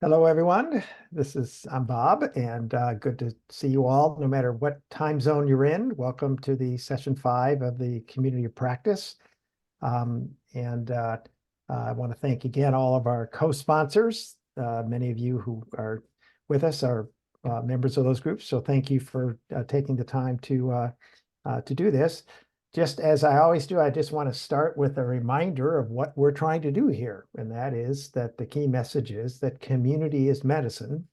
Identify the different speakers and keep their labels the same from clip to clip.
Speaker 1: Hello, everyone. I'm Bob, and good to see you all, no matter what time zone you're in. Welcome to the session 5 of the Community of Practice. I want to thank again all of our co-sponsors. Many of you who are with us are members of those groups, so thank you for taking the time to do this. Just as I always do, I just want to start with a reminder of what we're trying to do here. And that is that the key message is that community is medicine,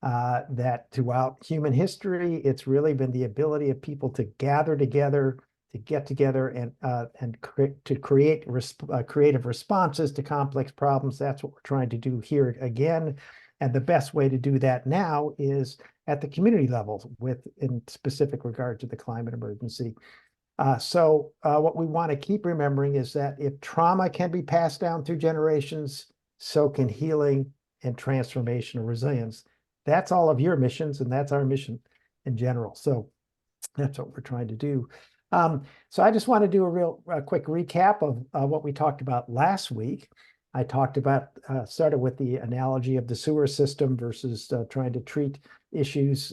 Speaker 1: that throughout human history, it's really been the ability of people to gather together, to get together to create creative responses to complex problems. That's what we're trying to do here again. And the best way to do that now is at the community level in specific regard to the climate emergency. What we want to keep remembering is that if trauma can be passed down through generations, so can healing and transformation and resilience. That's all of your missions, and that's our mission in general. So that's what we're trying to do. So I just want to do a quick recap of what we talked about last week. I started with the analogy of the sewer system versus trying to treat issues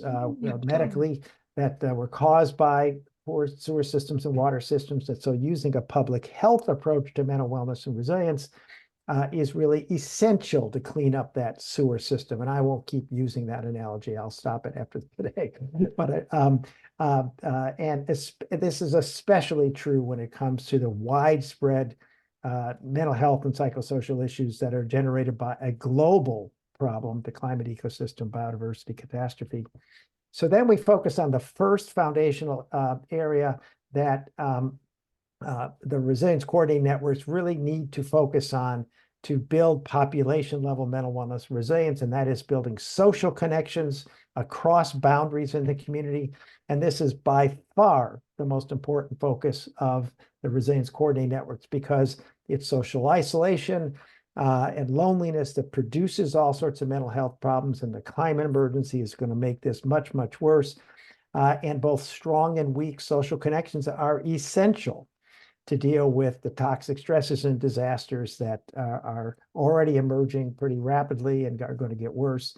Speaker 1: medically that were caused by poor sewer systems and water systems. And so using a public health approach to mental wellness and resilience is really essential to clean up that sewer system. And I won't keep using that analogy. I'll stop it after today. This is especially true when it comes to the widespread mental health and psychosocial issues that are generated by a global problem, the climate ecosystem biodiversity catastrophe. So then we focus on the first foundational area that the resilience coordinating networks really need to focus on to build population level mental wellness resilience, and that is building social connections across boundaries in the community. And this is by far the most important focus of the resilience coordinating networks because it's social isolation and loneliness that produces all sorts of mental health problems, and the climate emergency is going to make this much, much worse. And both strong and weak social connections are essential to deal with the toxic stresses and disasters that are already emerging pretty rapidly and are going to get worse.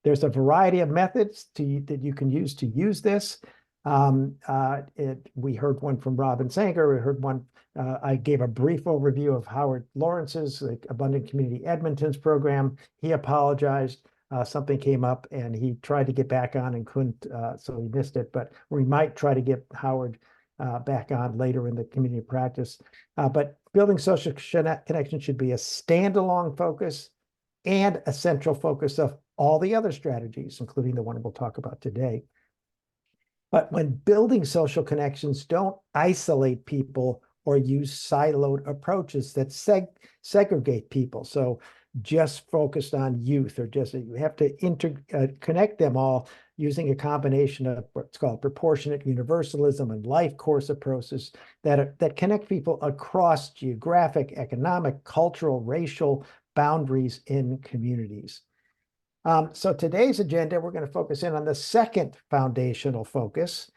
Speaker 1: There's a variety of methods that you can use this. We heard one from Ruben. We heard one. I gave a brief overview of Howard Lawrence's Abundant Community Edmonton's program. He apologized. Something came up and he tried to get back on and couldn't, so he missed it. But we might try to get Howard back on later in the community practice. But building social connection should be a standalone focus and a central focus of all the other strategies, including the one we'll talk about today. But when building social connections, don't isolate people or use siloed approaches that segregate people. So just focused on youth, or just you have to connect them all using a combination of what's called proportionate universalism and life course approaches that connect people across geographic, economic, cultural, racial boundaries in communities. So today's agenda, we're going to focus in on the second foundational focus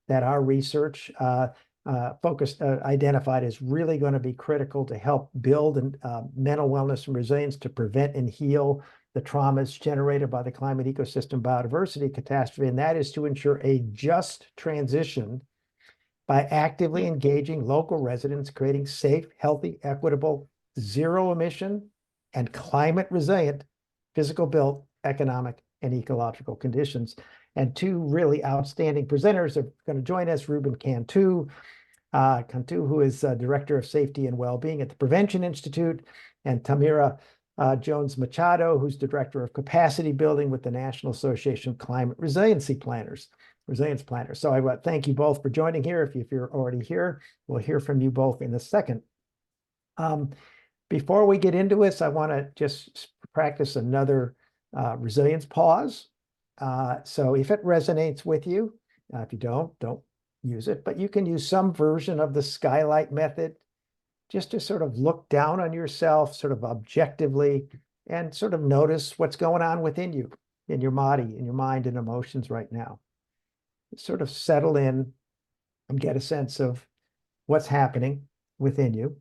Speaker 1: that our research identified as really going to be critical to help build mental wellness and resilience to prevent and heal the traumas generated by the climate ecosystem biodiversity catastrophe, and that is to ensure a just transition by actively engaging local residents, creating safe, healthy, equitable, zero-emission, and climate-resilient physical built, economic, and ecological conditions. And two really outstanding presenters are going to join us, Ruben Cantu, who is Director of Safety and Wellbeing at the Prevention Institute, and Tamira Jones Machado, who's Director of Capacity Building with the National Association of Climate Resilience Planners. So I want to thank you both for joining here. If you're already here, we'll hear from you both in a second. Before we get into this, I want to just practice another resilience pause. So if it resonates with you, if you don't use it, but you can use some version of the skylight method just to sort of look down on yourself, sort of objectively, and sort of notice what's going on within you, in your body, in your mind and emotions right now. Sort of settle in and get a sense of what's happening within you.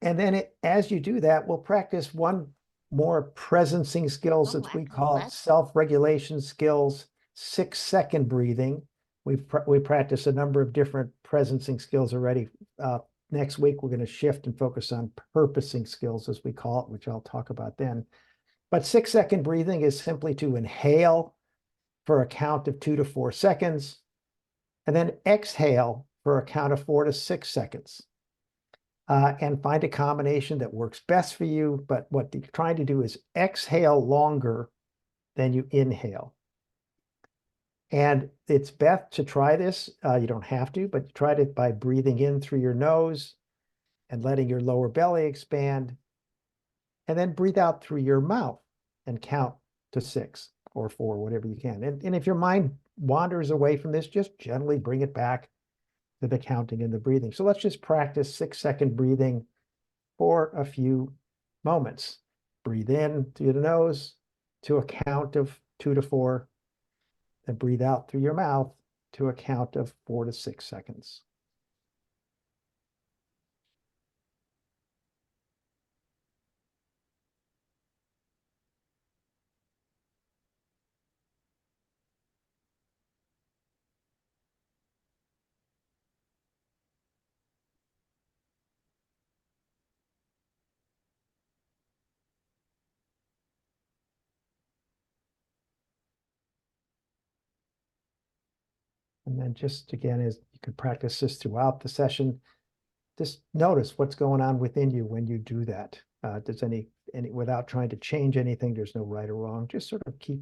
Speaker 1: And then as you do that, we'll practice one more presencing skills that we call self-regulation skills, 6-second breathing. We practice a number of different presencing skills already. Next week, we're going to shift and focus on purposing skills, as we call it, which I'll talk about then. But 6-second breathing is simply to inhale for a count of 2 to 4 seconds, and then exhale for a count of 4 to 6 seconds. And find a combination that works best for you. But what you're trying to do is exhale longer than you inhale. And it's best to try this. You don't have to, but try it by breathing in through your nose and letting your lower belly expand. And then breathe out through your mouth and count to 6 or 4, whatever you can. And if your mind wanders away from this, just gently bring it back to the counting and the breathing. So let's just practice 6-second breathing for a few moments. Breathe in through the nose to a count of 2 to 4, then breathe out through your mouth to a count of 4 to 6 seconds. And then just again, as you can practice this throughout the session, just notice what's going on within you when you do that. Does any without trying to change anything, there's no right or wrong. Just sort of keep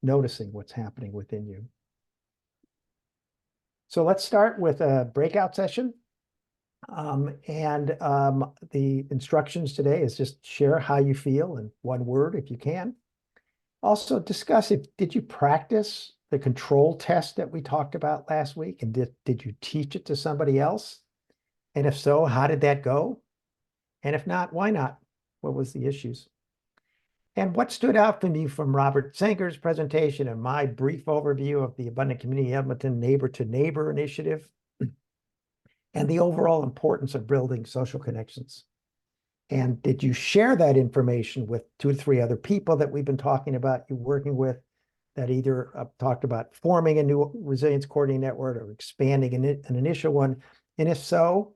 Speaker 1: noticing what's happening within you. So let's start with a breakout session. The instructions today is just share how you feel in one word if you can. Also discuss did you practice the control test that we talked about last week, and did you teach it to somebody else? And if so, how did that go? And if not, why not? What was the issues? And what stood out for me from Robert Sanger's presentation and my brief overview of the Abundant Community Edmonton Neighbor to Neighbor initiative and the overall importance of building social connections? And did you share that information with 2 to 3 other people that we've been talking about, you working with, that either talked about forming a new resilience coordinating network or expanding an initial one? And if so,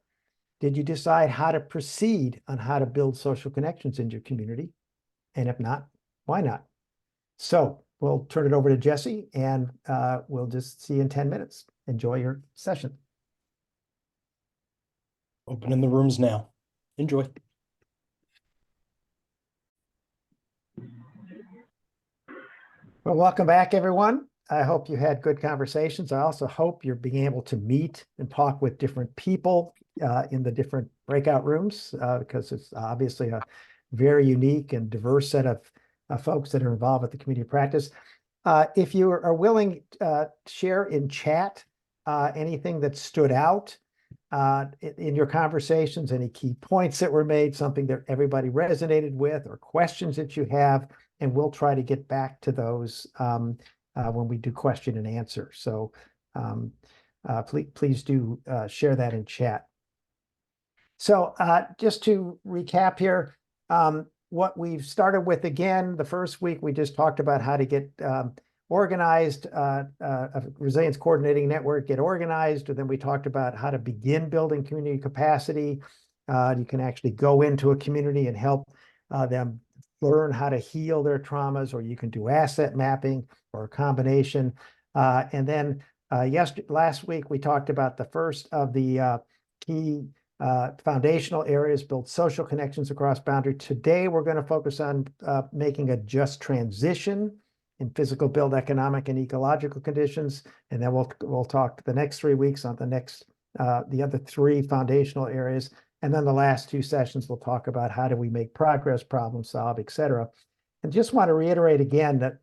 Speaker 1: did you decide how to proceed on how to build social connections in your community? And if not, why not? So we'll turn it over to Jesse, and we'll just see you in 10 minutes. Enjoy your session.
Speaker 2: Opening the rooms now. Enjoy.
Speaker 1: Well, welcome back, everyone. I hope you had good conversations. I also hope you're being able to meet and talk with different people in the different breakout rooms, because it's obviously a very unique and diverse set of folks that are involved with the community practice. If you are willing to share in chat anything that stood out in your conversations, any key points that were made, something that everybody resonated with, or questions that you have, and we'll try to get back to those when we do question and answer. So please do share that in chat. So just to recap here, what we've started with again, the first week we just talked about how to get organized, a resilience coordinating network, get organized. And then we talked about how to begin building community capacity. You can actually go into a community and help them learn how to heal their traumas, or you can do asset mapping or a combination. And then last week, we talked about the first of the key foundational areas, build social connections across boundary. Today, we're going to focus on making a just transition in physical, build, economic, and ecological conditions. And then we'll talk the next 3 weeks on the other 3 foundational areas. And then the last 2 sessions, we'll talk about how do we make progress, problem solve, et cetera. And just want to reiterate again that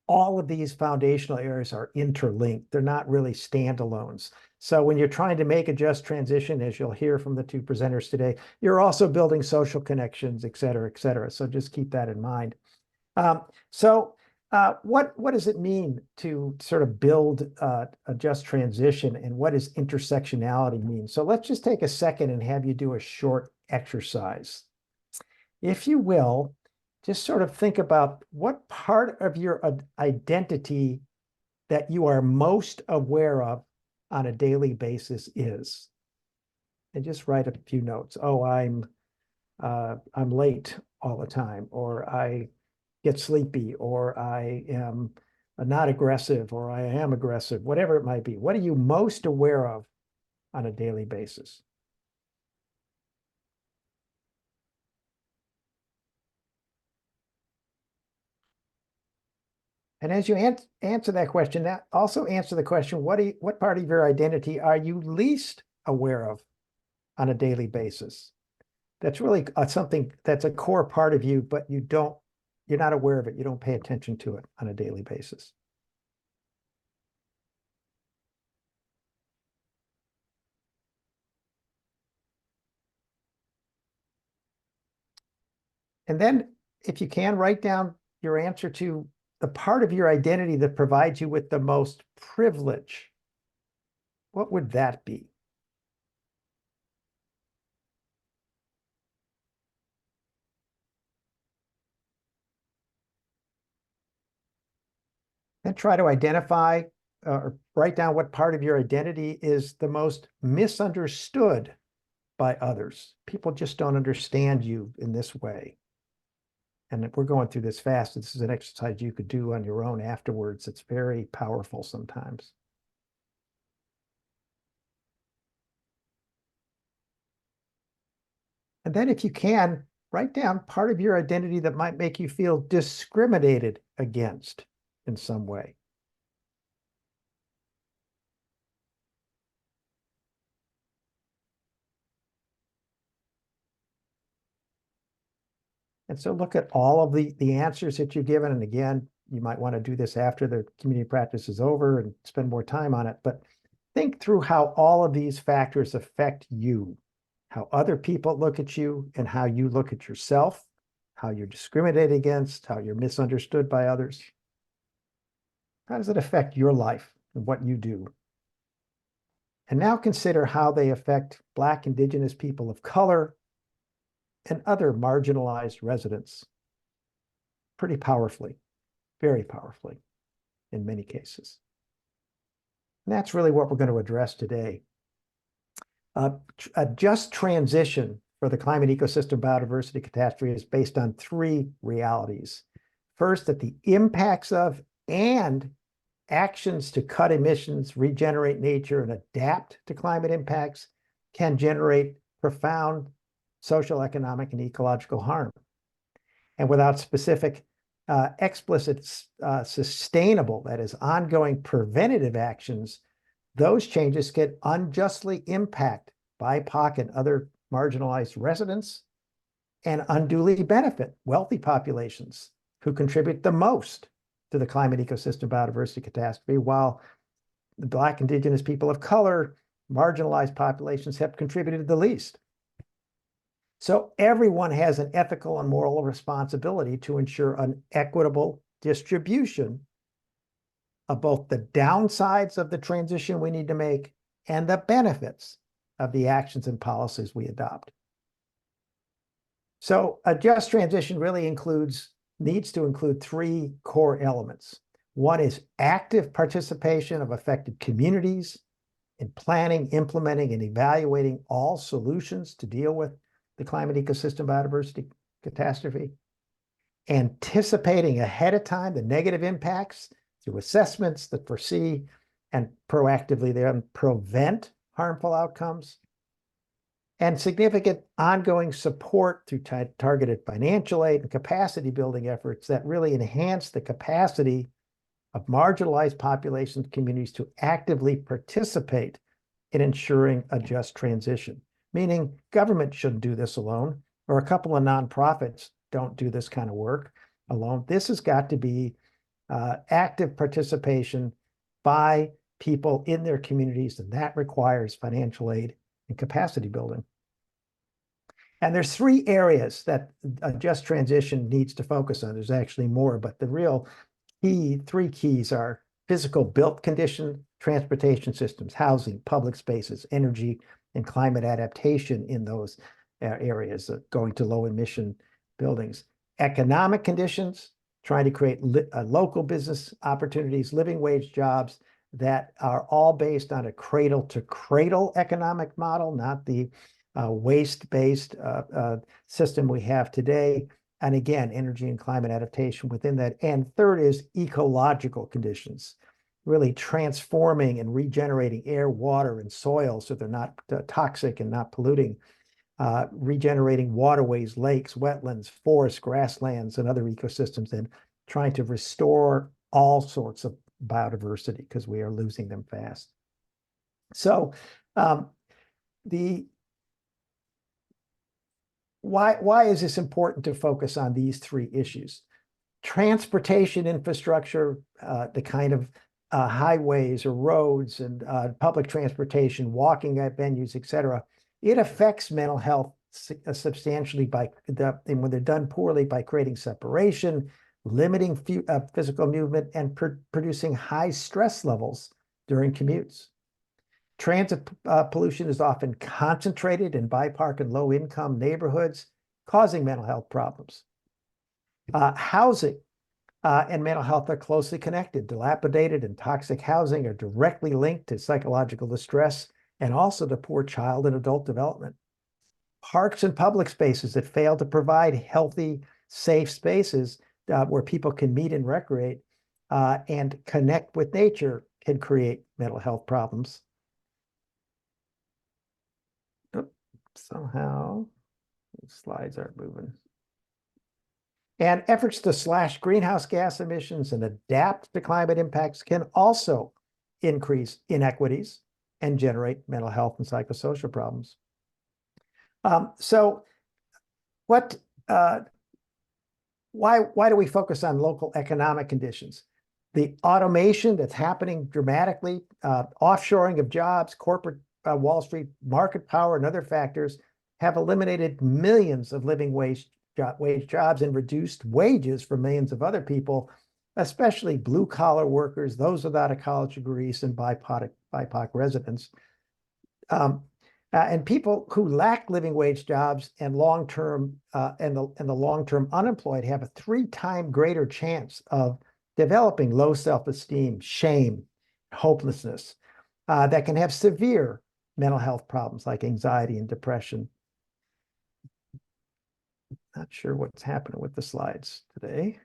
Speaker 1: all of these foundational areas are interlinked. They're not really standalones. So when you're trying to make a just transition, as you'll hear from the 2 presenters today, you're also building social connections, et cetera, et cetera. So just keep that in mind. What does it mean to sort of build a just transition, and what does intersectionality mean? So let's just take a second and have you do a short exercise. If you will, just sort of think about what part of your identity that you are most aware of on a daily basis is. And just write a few notes. Oh, I'm late all the time, or I get sleepy, or I am not aggressive, or I am aggressive, whatever it might be. What are you most aware of on a daily basis? And as you answer that question, that also answer the question, what part of your identity are you least aware of on a daily basis? That's really something that's a core part of you, but you're not aware of it. You don't pay attention to it on a daily basis. And then if you can, write down your answer to the part of your identity that provides you with the most privilege. What would that be? Then try to identify or write down what part of your identity is the most misunderstood by others. People just don't understand you in this way. And we're going through this fast. This is an exercise you could do on your own afterwards. It's very powerful sometimes. And then if you can, write down part of your identity that might make you feel discriminated against in some way. And so look at all of the answers that you've given. And again, you might want to do this after the community practice is over and spend more time on it. But think through how all of these factors affect you, how other people look at you and how you look at yourself, how you're discriminated against, how you're misunderstood by others. How does it affect your life and what you do? And now consider how they affect Black, Indigenous people of color and other marginalized residents pretty powerfully, very powerfully in many cases. And that's really what we're going to address today. A just transition for the climate ecosystem biodiversity catastrophe is based on three realities. First, that the impacts of and actions to cut emissions, regenerate nature, and adapt to climate impacts can generate profound social, economic, and ecological harm. And without specific, explicit, sustainable, that is, ongoing preventative actions, those changes can unjustly impact BIPOC and other marginalized residents and unduly benefit wealthy populations who contribute the most to the climate ecosystem biodiversity catastrophe, while the Black, Indigenous people of color, marginalized populations have contributed the least. So everyone has an ethical and moral responsibility to ensure an equitable distribution of both the downsides of the transition we need to make and the benefits of the actions and policies we adopt. So a just transition really needs to include three core elements. One is active participation of affected communities in planning, implementing, and evaluating all solutions to deal with the climate ecosystem biodiversity catastrophe. Anticipating ahead of time the negative impacts through assessments that foresee and proactively then prevent harmful outcomes. And significant ongoing support through targeted financial aid and capacity building efforts that really enhance the capacity of marginalized populations, communities to actively participate in ensuring a just transition. Meaning government shouldn't do this alone, or a couple of nonprofits don't do this kind of work alone. This has got to be active participation by people in their communities, and that requires financial aid and capacity building. And there's three areas that a just transition needs to focus on. There's actually more, but the real three keys are physical built condition, transportation systems, housing, public spaces, energy, and climate adaptation in those. areas, going to low emission buildings. Economic conditions, trying to create local business opportunities, living wage jobs that are all based on a cradle to cradle economic model, not the waste-based system we have today. And again, energy and climate adaptation within that. And third is ecological conditions, really transforming and regenerating air, water, and soil so they're not toxic and not polluting, regenerating waterways, lakes, wetlands, forests, grasslands, and other ecosystems, and trying to restore all sorts of biodiversity because we are losing them fast. So why is this important to focus on these three issues? Transportation infrastructure, the kind of highways or roads and public transportation, walking at venues, et cetera, it affects mental health substantially and when they're done poorly, by creating separation, limiting physical movement, and producing high stress levels during commutes. Transit pollution is often concentrated in BIPOC and low-income neighborhoods, causing mental health problems. Housing and mental health are closely connected. Dilapidated and toxic housing are directly linked to psychological distress and also to poor child and adult development. Parks and public spaces that fail to provide healthy, safe spaces where people can meet and recreate and connect with nature can create mental health problems. Somehow, the slides aren't moving. And efforts to slash greenhouse gas emissions and adapt to climate impacts can also increase inequities and generate mental health and psychosocial problems. Why do we focus on local economic conditions? The automation that's happening dramatically, offshoring of jobs, corporate Wall Street market power, and other factors have eliminated millions of living wage jobs and reduced wages for millions of other people, especially blue-collar workers, those without a college degrees, and BIPOC residents. And people who lack living wage jobs and long-term the long-term unemployed have a 3-time greater chance of developing low self-esteem, shame, hopelessness that can have severe mental health problems like anxiety and depression. Not sure what's happening with the slides today.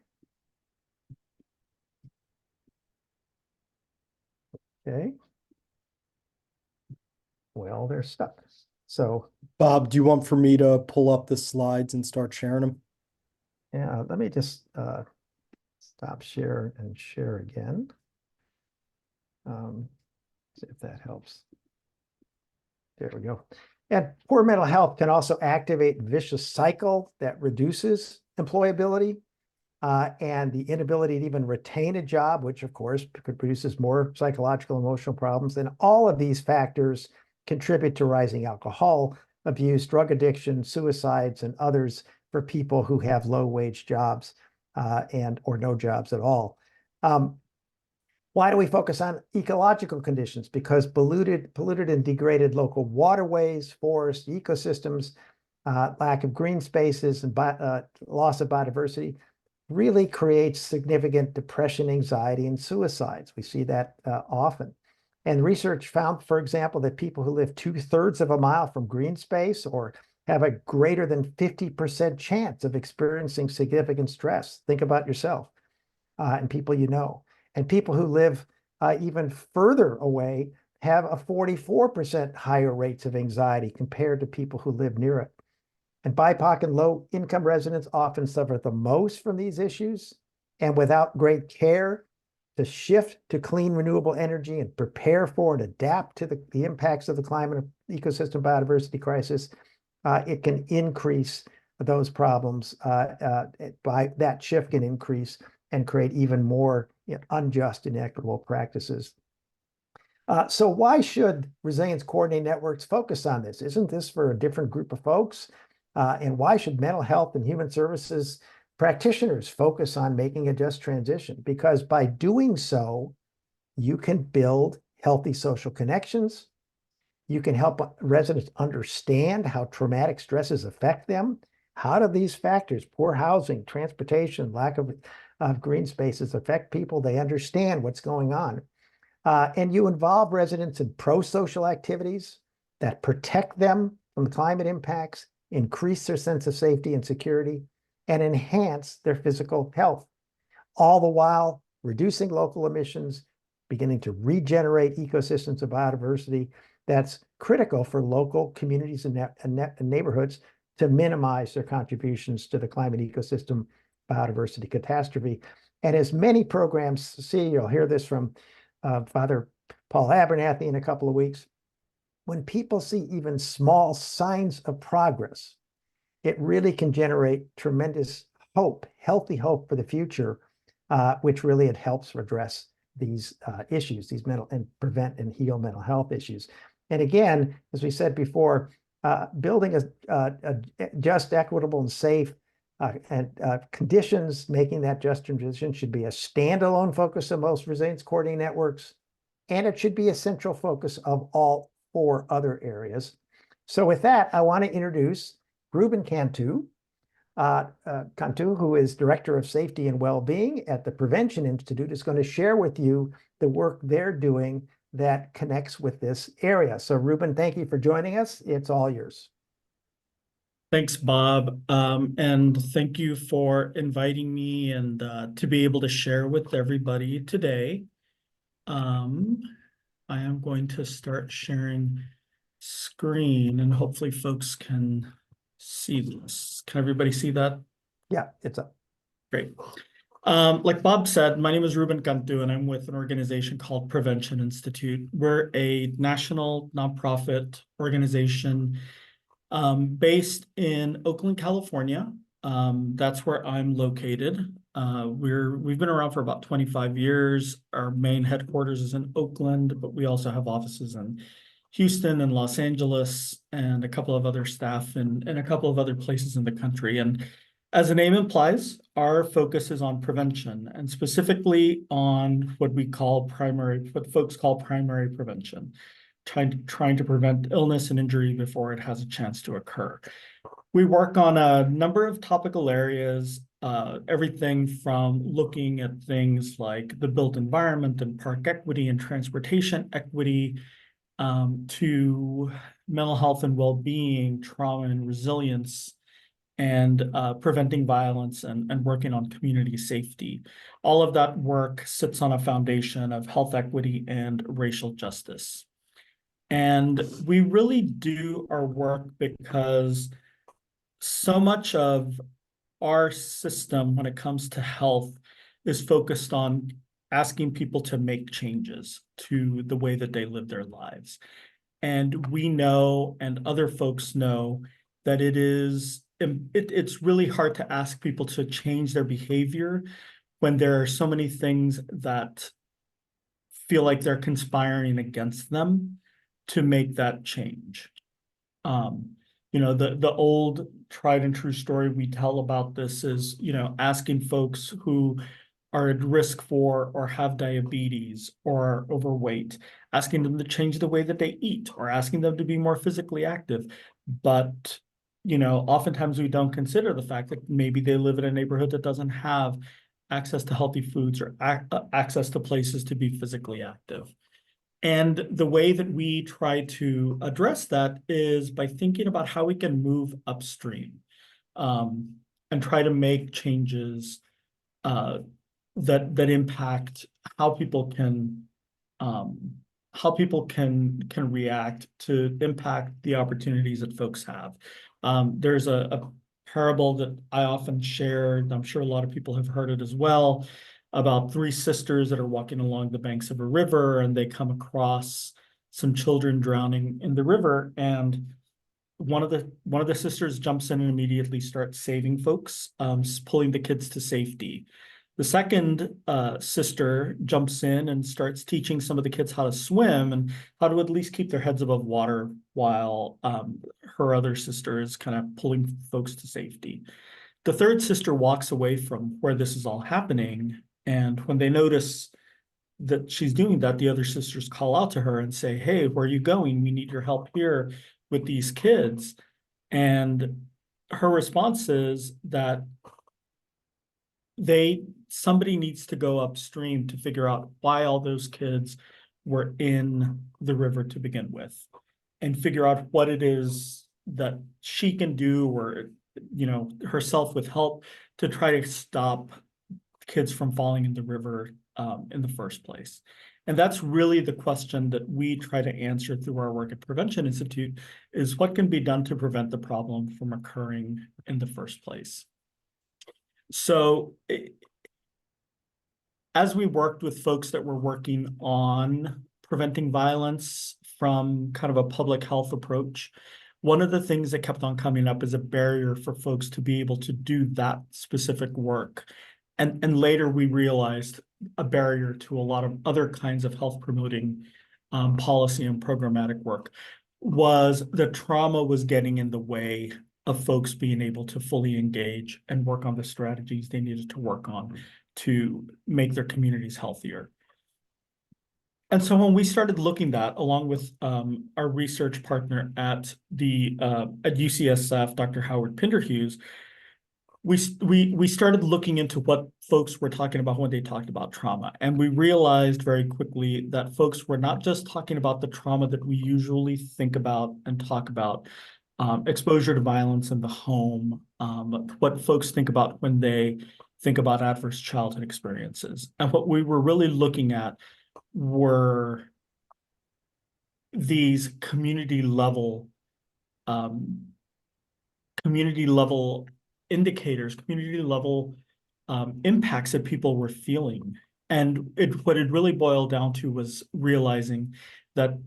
Speaker 1: Okay. Well, they're stuck. So,
Speaker 2: Bob, do you want for me to pull up the slides and start sharing them?
Speaker 1: yeah, let me just stop share and share again. See if that helps. There we go. And poor mental health can also activate a vicious cycle that reduces employability and the inability to even retain a job, which of course produces more psychological, emotional problems. And all of these factors contribute to rising alcohol abuse, drug addiction, suicides, and others for people who have low wage jobs or no jobs at all. Why do we focus on ecological conditions? Because polluted and degraded local waterways, forests, ecosystems, lack of green spaces, and loss of biodiversity really creates significant depression, anxiety, and suicides. We see that often. And research found, for example, that people who live 2/3 of a mile from green space or have a greater than 50% chance of experiencing significant stress. Think about yourself and people you know. And people who live even further away have a 44% higher rates of anxiety compared to people who live near it. And BIPOC and low-income residents often suffer the most from these issues. And without great care to shift to clean, renewable energy and prepare for and adapt to the impacts of the climate ecosystem biodiversity crisis, it can increase those problems. By that shift can increase and create even more unjust, inequitable practices. So why should resilience coordinating networks focus on this? Isn't this for a different group of folks? And why should mental health and human services practitioners focus on making a just transition? Because by doing so, you can build healthy social connections. You can help residents understand how traumatic stresses affect them. How do these factors, poor housing, transportation, lack of green spaces, affect people? They understand what's going on. And you involve residents in pro-social activities that protect them from climate impacts, increase their sense of safety and security, and enhance their physical health, all the while reducing local emissions, beginning to regenerate ecosystems of biodiversity. That's critical for local communities and neighborhoods to minimize their contributions to the climate ecosystem biodiversity catastrophe. And as many programs see, you'll hear this from Father Paul Abernathy in a couple of weeks, when people see even small signs of progress, it really can generate tremendous hope, healthy hope for the future, which really it helps address these issues, these mental and prevent and heal mental health issues. And again, as we said before, building a just, equitable, and safe conditions, making that just transition should be a standalone focus of most resilience coordinating networks, and it should be a central focus of all 4 other areas. So with that, I want to introduce Ruben Cantu, who is Director of Safety and Wellbeing at the Prevention Institute, is going to share with you the work they're doing that connects with this area. So Ruben, thank you for joining us. It's all yours.
Speaker 3: Thanks, Bob. And thank you for inviting me and to be able to share with everybody today. I am going to start sharing screen and hopefully folks can see this. Can everybody see that?
Speaker 1: Yeah, it's up.
Speaker 3: Great. Like Bob said, my name is Ruben Cantu, and I'm with an organization called Prevention Institute. We're a national nonprofit organization based in Oakland, California. That's where I'm located. We've been around for about 25 years. Our main headquarters is in Oakland, but we also have offices in Houston and Los Angeles and a couple of other staff in a couple of other places in the country. And as the name implies, our focus is on prevention, and specifically on what folks call primary prevention, trying to prevent illness and injury before it has a chance to occur. We work on a number of topical areas, everything from looking at things like the built environment and park equity and transportation equity, to mental health and well-being, trauma and resilience, and preventing violence and working on community safety. All of that work sits on a foundation of health equity and racial justice. And we really do our work because so much of our system when it comes to health is focused on asking people to make changes to the way that they live their lives. And we know, and other folks know, that it's really hard to ask people to change their behavior when there are so many things that feel like they're conspiring against them to make that change. The old tried and true story we tell about this is, asking folks who are at risk for or have diabetes or are overweight, asking them to change the way that they eat or asking them to be more physically active. But, oftentimes we don't consider the fact that maybe they live in a neighborhood that doesn't have access to healthy foods or access to places to be physically active. And the way that we try to address that is by thinking about how we can move upstream, and try to make changes that impact how people can react to impact the opportunities that folks have. There's a parable that I often share, and I'm sure a lot of people have heard it as well, about 3 sisters that are walking along the banks of a river, and they come across some children drowning in the river, and one of the sisters jumps in and immediately starts saving folks, pulling the kids to safety. The second sister jumps in and starts teaching some of the kids how to swim and how to at least keep their heads above water while her other sister is kind of pulling folks to safety. The third sister walks away from where this is all happening, and when they notice that she's doing that, the other sisters call out to her and say, hey, where are you going? We need your help here with these kids. And her response is that somebody needs to go upstream to figure out why all those kids were in the river to begin with, and figure out what it is that she can do, or, you know, herself with help, to try to stop kids from falling in the river in the first place. And that's really the question that we try to answer through our work at Prevention Institute, is what can be done to prevent the problem from occurring in the first place. So as we worked with folks that were working on preventing violence from kind of a public health approach, one of the things that kept on coming up is a barrier for folks to be able to do that specific work. And later we realized a barrier to a lot of other kinds of health promoting policy and programmatic work was the trauma was getting in the way of folks being able to fully engage and work on the strategies they needed to work on to make their communities healthier. And so when we started looking at that, along with our research partner at UCSF, Dr. Howard Pinderhughes, we started looking into what folks were talking about when they talked about trauma. And we realized very quickly that folks were not just talking about the trauma that we usually think about and talk about, exposure to violence in the home, what folks think about when they think about adverse childhood experiences. And what we were really looking at were these community level indicators, community level impacts that people were feeling. And what it really boiled down to was realizing that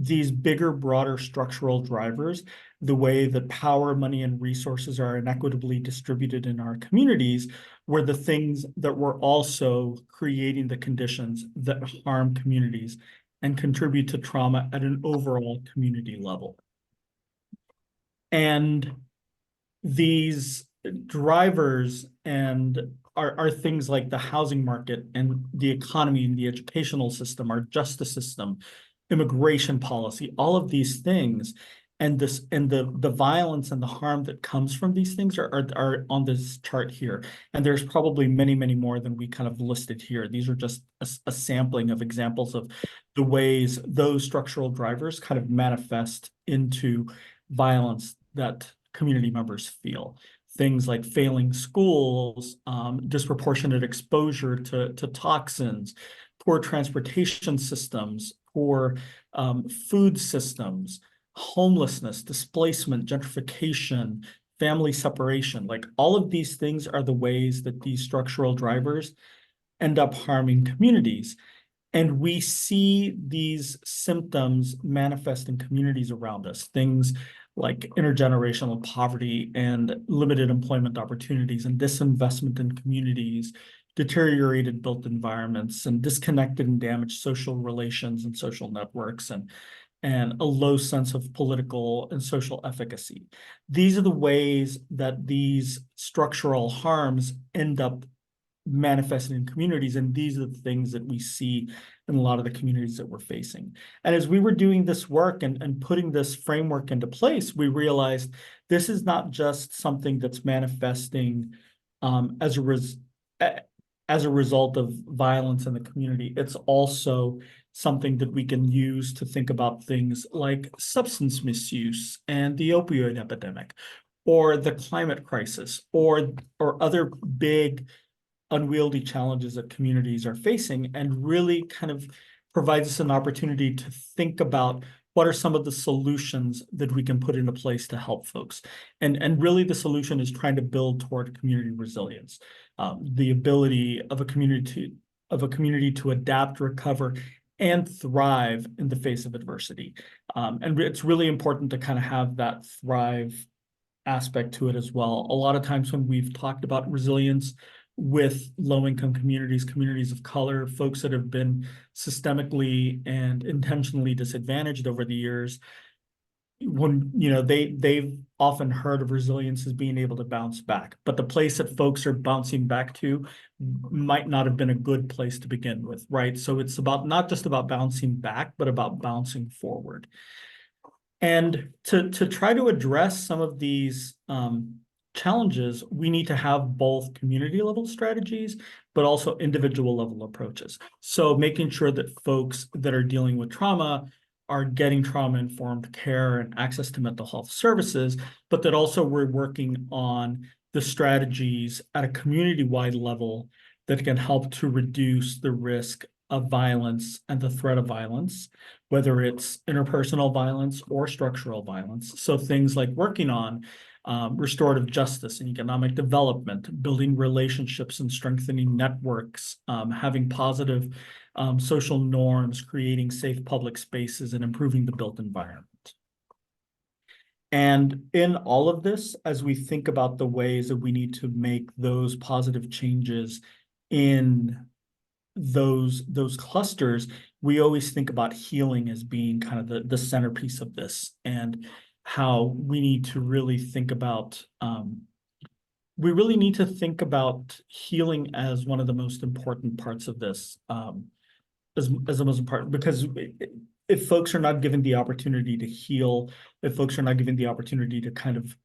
Speaker 3: these bigger, broader structural drivers, the way that power, money, and resources are inequitably distributed in our communities, were the things that were also creating the conditions that harm communities and contribute to trauma at an overall community level. And these drivers are things like the housing market and the economy and the educational system, our justice system, immigration policy, all of these things, and the violence and the harm that comes from these things are on this chart here. And there's probably many, many more than we kind of listed here. These are just a sampling of examples of the ways those structural drivers kind of manifest into violence that community members feel. Things like failing schools, disproportionate exposure to toxins, poor transportation systems, poor food systems, homelessness, displacement, gentrification, family separation. Like, all of these things are the ways that these structural drivers end up harming communities. And we see these symptoms manifest in communities around us, things like intergenerational poverty and limited employment opportunities and disinvestment in communities, deteriorated built environments, and disconnected and damaged social relations and social networks, and a low sense of political and social efficacy. These are the ways that these structural harms end up manifested in communities, and these are the things that we see in a lot of the communities that we're facing. And as we were doing this work and putting this framework into place, we realized this is not just something that's manifesting as a result of violence in the community. It's also something that we can use to think about things like substance misuse and the opioid epidemic, or the climate crisis, or other big unwieldy challenges that communities are facing, and really kind of provides us an opportunity to think about what are some of the solutions that we can put into place to help folks. And really the solution is trying to build toward community resilience, the ability of a community to adapt, recover, and thrive in the face of adversity. And it's really important to kind of have that thrive aspect to it as well. A lot of times when we've talked about resilience with low-income communities, communities of color, folks that have been systemically and intentionally disadvantaged over the years, when, you know, they've often heard of resilience as being able to bounce back, but the place that folks are bouncing back to might not have been a good place to begin with, right? So it's about not just about bouncing back, but about bouncing forward. And to try to address some of these challenges, we need to have both community level strategies, but also individual level approaches. So making sure that folks that are dealing with trauma are getting trauma-informed care and access to mental health services, but that also we're working on the strategies at a community-wide level that can help to reduce the risk of violence and the threat of violence, whether it's interpersonal violence or structural violence. So things like working on restorative justice and economic development, building relationships and strengthening networks, having positive social norms, creating safe public spaces, and improving the built environment. And in all of this, as we think about the ways that we need to make those positive changes in those clusters, we always think about healing as being kind of the centerpiece of this, and how we need to really think about healing as one of the most important parts of this, as the most important, because if folks are not given the opportunity to heal, if folks are not given the opportunity to kind of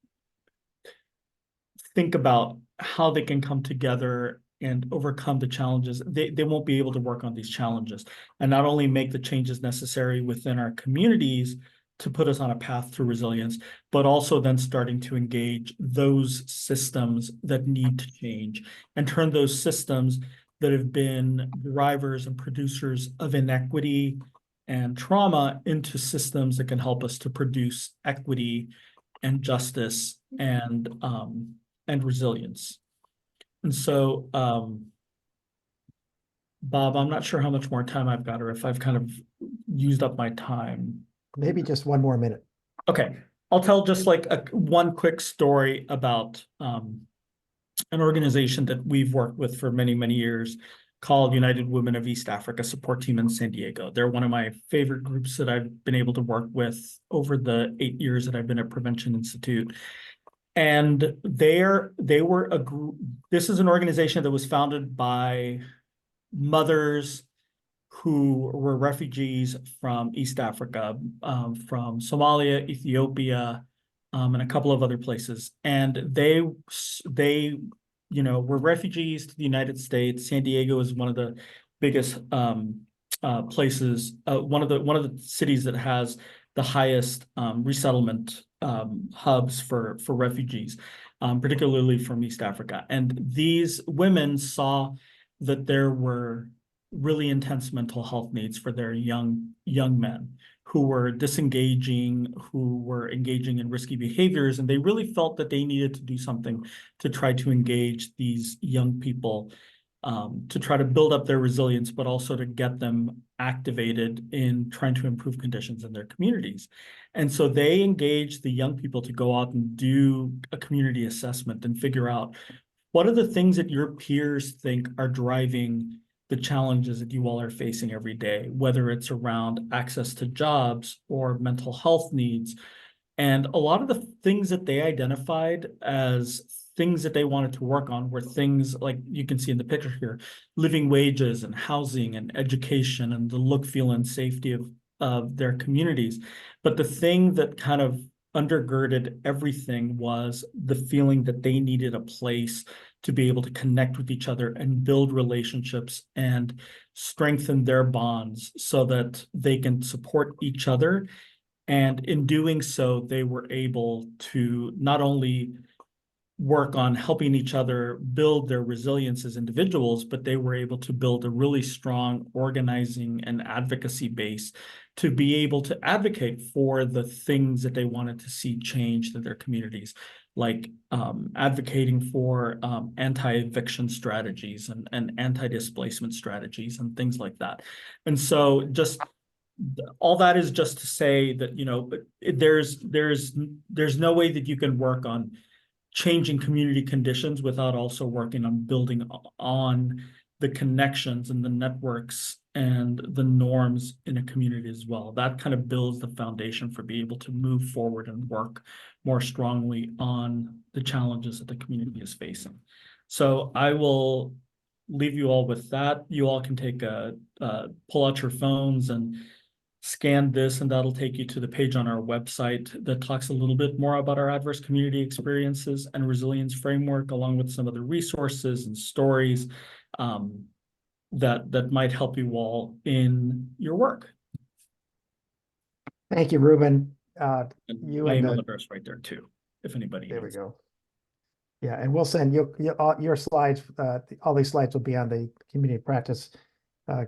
Speaker 3: think about how they can come together and overcome the challenges, they won't be able to work on these challenges and not only make the changes necessary within our communities to put us on a path to resilience, but also then starting to engage those systems that need to change and turn those systems that have been drivers and producers of inequity and trauma into systems that can help us to produce equity and justice and resilience. And so, Bob, I'm not sure how much more time I've got, or if I've kind of used up my time.
Speaker 1: Maybe just one more minute.
Speaker 3: Okay, I'll tell just like one quick story about an organization that we've worked with for many, many years called United Women of East Africa Support Team in San Diego. They're one of my favorite groups that I've been able to work with over the 8 years that I've been at Prevention Institute. And they were a group. This is an organization that was founded by mothers who were refugees from East Africa, from Somalia, Ethiopia, and a couple of other places. And they were refugees to the United States. San Diego is one of the biggest places, one of the cities that has the highest resettlement hubs for refugees, particularly from East Africa. And these women saw that there were really intense mental health needs for their young men who were disengaging, who were engaging in risky behaviors, and they really felt that they needed to do something to try to engage these young people, to try to build up their resilience, but also to get them activated in trying to improve conditions in their communities. And so they engaged the young people to go out and do a community assessment and figure out what are the things that your peers think are driving the challenges that you all are facing every day, whether it's around access to jobs or mental health needs. And a lot of the things that they identified as things that they wanted to work on were things like you can see in the picture here, living wages and housing and education and the look, feel, and safety of their communities. But the thing that kind of undergirded everything was the feeling that they needed a place to be able to connect with each other and build relationships and strengthen their bonds so that they can support each other. And in doing so, they were able to not only work on helping each other build their resilience as individuals, but they were able to build a really strong organizing and advocacy base to be able to advocate for the things that they wanted to see changed in their communities, like advocating for anti-eviction strategies and anti-displacement strategies and things like that. And so just all that is just to say that, you know, there's no way that you can work on changing community conditions without also working on building on the connections and the networks and the norms in a community as well. That kind of builds the foundation for being able to move forward and work more strongly on the challenges that the community is facing. So I will leave you all with that. You all can take pull out your phones and scan this, and that'll take you to the page on our website that talks a little bit more about our adverse community experiences and resilience framework, along with some other resources and stories that might help you all in your work.
Speaker 1: Thank you, Ruben.
Speaker 3: And
Speaker 1: You
Speaker 3: my
Speaker 1: and
Speaker 3: email
Speaker 1: the-
Speaker 3: address right there too, if anybody
Speaker 1: There we
Speaker 3: needs.
Speaker 1: go. Yeah, and we'll send you your slides. All these slides will be on the Community Practice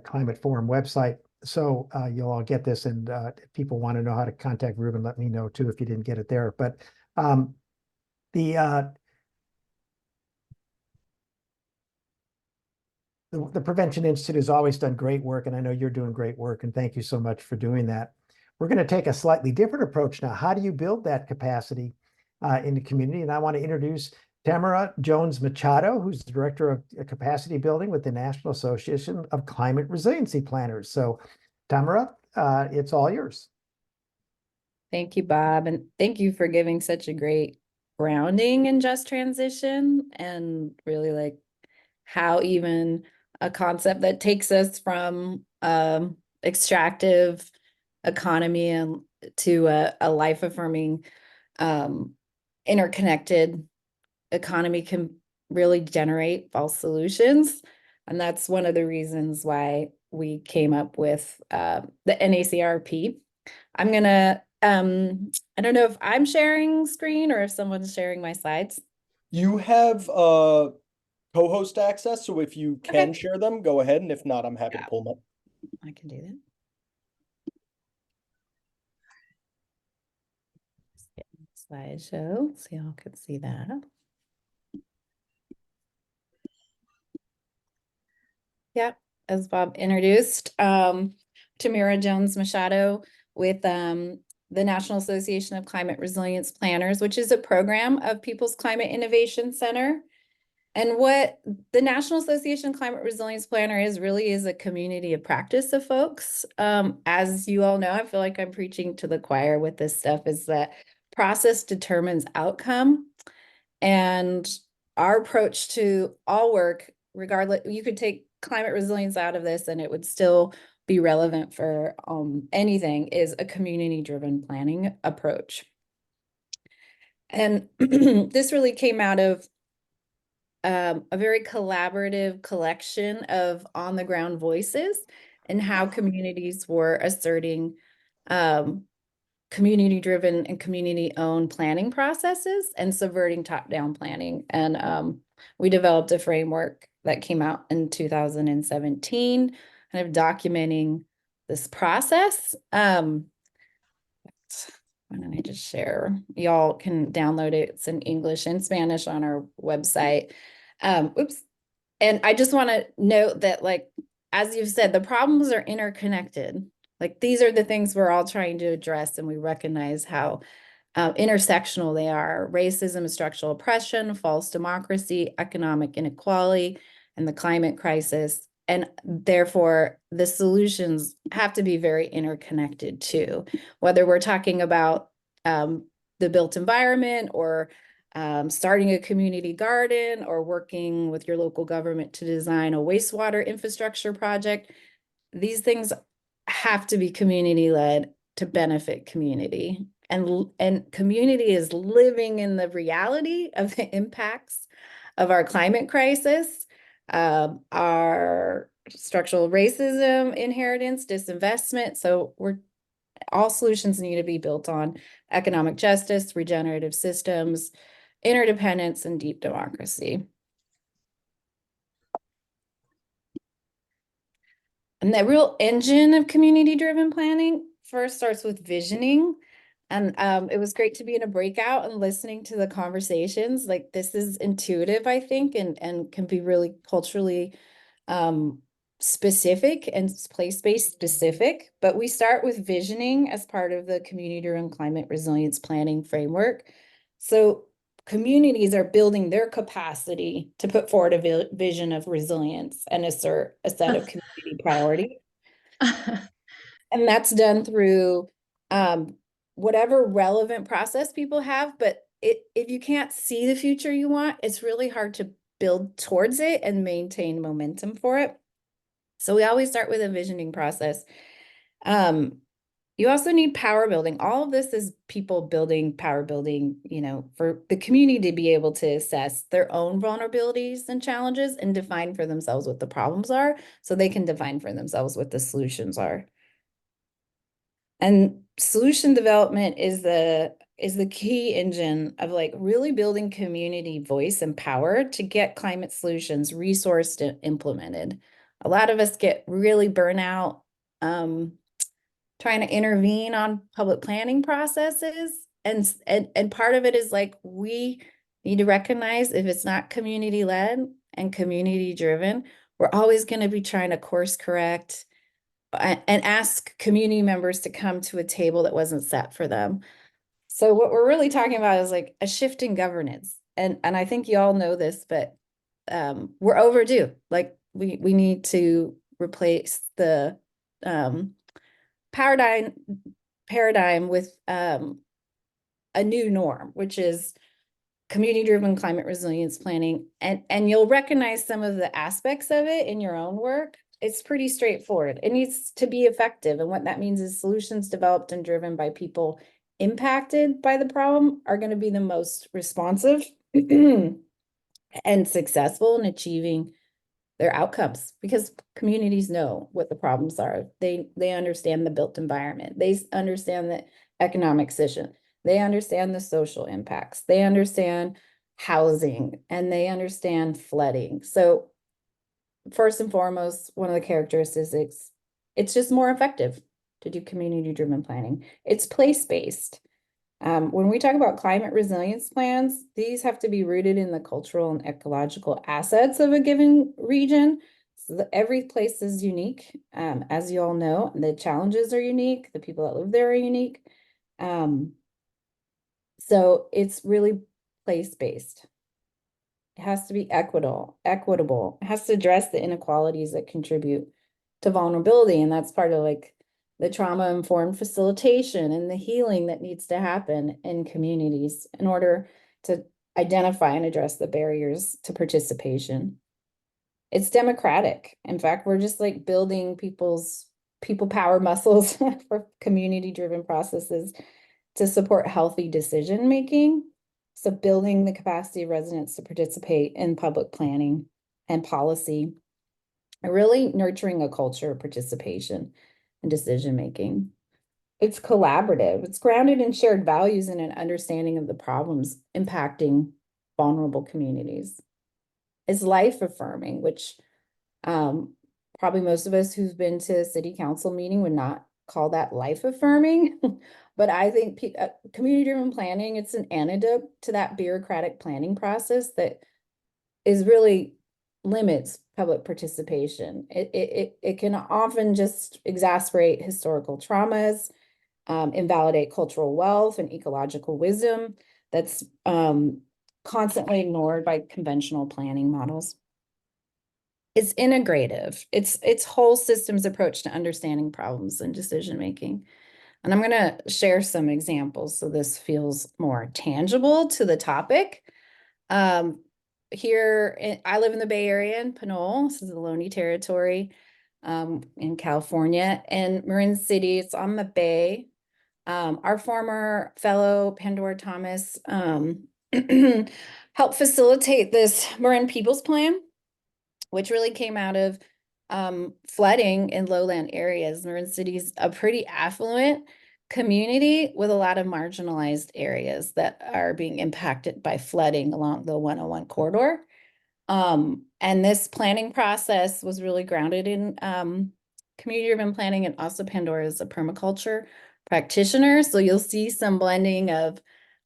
Speaker 1: Climate Forum website. So you'll all get this, and if people want to know how to contact Ruben, let me know too if you didn't get it there. But the Prevention Institute has always done great work, and I know you're doing great work, and thank you so much for doing that. We're going to take a slightly different approach now. How do you build that capacity in the community? And I want to introduce Tamira Jones Machado, who's the Director of Capacity Building with the National Association of Climate Resiliency Planners. So, Tamira, it's all yours.
Speaker 4: Thank you, Bob, and thank you for giving such a great grounding in just transition and really like how even a concept that takes us from extractive economy and to a life-affirming interconnected economy can really generate false solutions. And that's one of the reasons why we came up with the NACRP. I'm gonna, I don't know if I'm sharing screen or if someone's sharing my slides.
Speaker 2: You have co-host access, so if you can
Speaker 4: Okay.
Speaker 2: share them, go ahead, and if not, I'm happy to pull them up.
Speaker 4: I can do that. Slideshow, so y'all can see that. Yeah, as Bob introduced, Tamira Jones Machado with the National Association of Climate Resilience Planners, which is a program of People's Climate Innovation Center. And what the National Association of Climate Resilience Planner is really is a community of practice of folks. As you all know, I feel like I'm preaching to the choir with this stuff, is that process determines outcome. And our approach to all work, regardless, you could take climate resilience out of this and it would still be relevant for anything, is a community-driven planning approach. And this really came out of a very collaborative collection of on-the-ground voices and how communities were asserting community-driven and community-owned planning processes and subverting top-down planning. And we developed a framework that came out in 2017, kind of documenting this process. Why don't I just share? Y'all can download it. It's in English and Spanish on our website. Oops. And I just want to note that, like, as you've said, the problems are interconnected. Like, these are the things we're all trying to address, and we recognize how intersectional they are: racism, structural oppression, false democracy, economic inequality, and the climate crisis. And therefore, the solutions have to be very interconnected too, whether we're talking about the built environment or starting a community garden or working with your local government to design a wastewater infrastructure project. These things have to be community-led to benefit community. And community is living in the reality of the impacts of our climate crisis, our structural racism, inheritance, disinvestment. So all solutions need to be built on economic justice, regenerative systems, interdependence, and deep democracy. And the real engine of community-driven planning first starts with visioning. And it was great to be in a breakout and listening to the conversations. Like, this is intuitive, I think, and can be really culturally specific and place-based specific. But we start with visioning as part of the community-driven climate resilience planning framework. So communities are building their capacity to put forward a vision of resilience and assert a set of community priorities. And that's done through whatever relevant process people have. But if you can't see the future you want, it's really hard to build towards it and maintain momentum for it. So we always start with a visioning process. You also need power building. All of this is people building power building, you know, for the community to be able to assess their own vulnerabilities and challenges and define for themselves what the problems are, so they can define for themselves what the solutions are. And solution development is the key engine of like really building community voice and power to get climate solutions resourced and implemented. A lot of us get really burnout trying to intervene on public planning processes. And part of it is like, we need to recognize if it's not community led and community driven, we're always going to be trying to course correct and ask community members to come to a table that wasn't set for them. So what we're really talking about is like a shift in governance. And I think you all know this, but we're overdue. Like we need to replace the paradigm with a new norm, which is community-driven climate resilience planning. And you'll recognize some of the aspects of it in your own work. It's pretty straightforward. It needs to be effective. And what that means is solutions developed and driven by people impacted by the problem are going to be the most responsive and successful in achieving their outcomes, because communities know what the problems are. They understand the built environment. They understand the economic situation. They understand the social impacts. They understand housing, and they understand flooding. So first and foremost, one of the characteristics, it's just more effective to do community-driven planning. It's place-based. When we talk about climate resilience plans, these have to be rooted in the cultural and ecological assets of a given region. So every place is unique, as you all know. The challenges are unique. The people that live there are unique. So it's really place-based. It has to be equitable. It has to address the inequalities that contribute to vulnerability. And that's part of like the trauma-informed facilitation and the healing that needs to happen in communities in order to identify and address the barriers to participation. It's democratic. In fact, we're just like building people power muscles for community-driven processes to support healthy decision-making. So building the capacity of residents to participate in public planning and policy, and really nurturing a culture of participation and decision-making. It's collaborative. It's grounded in shared values and an understanding of the problems impacting vulnerable communities. It's life-affirming, which probably most of us who've been to a city council meeting would not call that life-affirming. But I think community-driven planning, it's an antidote to that bureaucratic planning process that is really limits public participation. It can often just exacerbate historical traumas, invalidate cultural wealth and ecological wisdom that's constantly ignored by conventional planning models. It's integrative. It's whole systems approach to understanding problems and decision-making. And I'm going to share some examples so this feels more tangible to the topic. Here, I live in the Bay Area in Pinole. This is the Ohlone Territory in California. And Marin City, it's on the bay. Our former fellow Pandora Thomas helped facilitate this Marin People's Plan, which really came out of flooding in lowland areas. Marin City's a pretty affluent community with a lot of marginalized areas that are being impacted by flooding along the 101 corridor. And this planning process was really grounded in community-driven planning, and also Pandora is a permaculture practitioner. So you'll see some blending of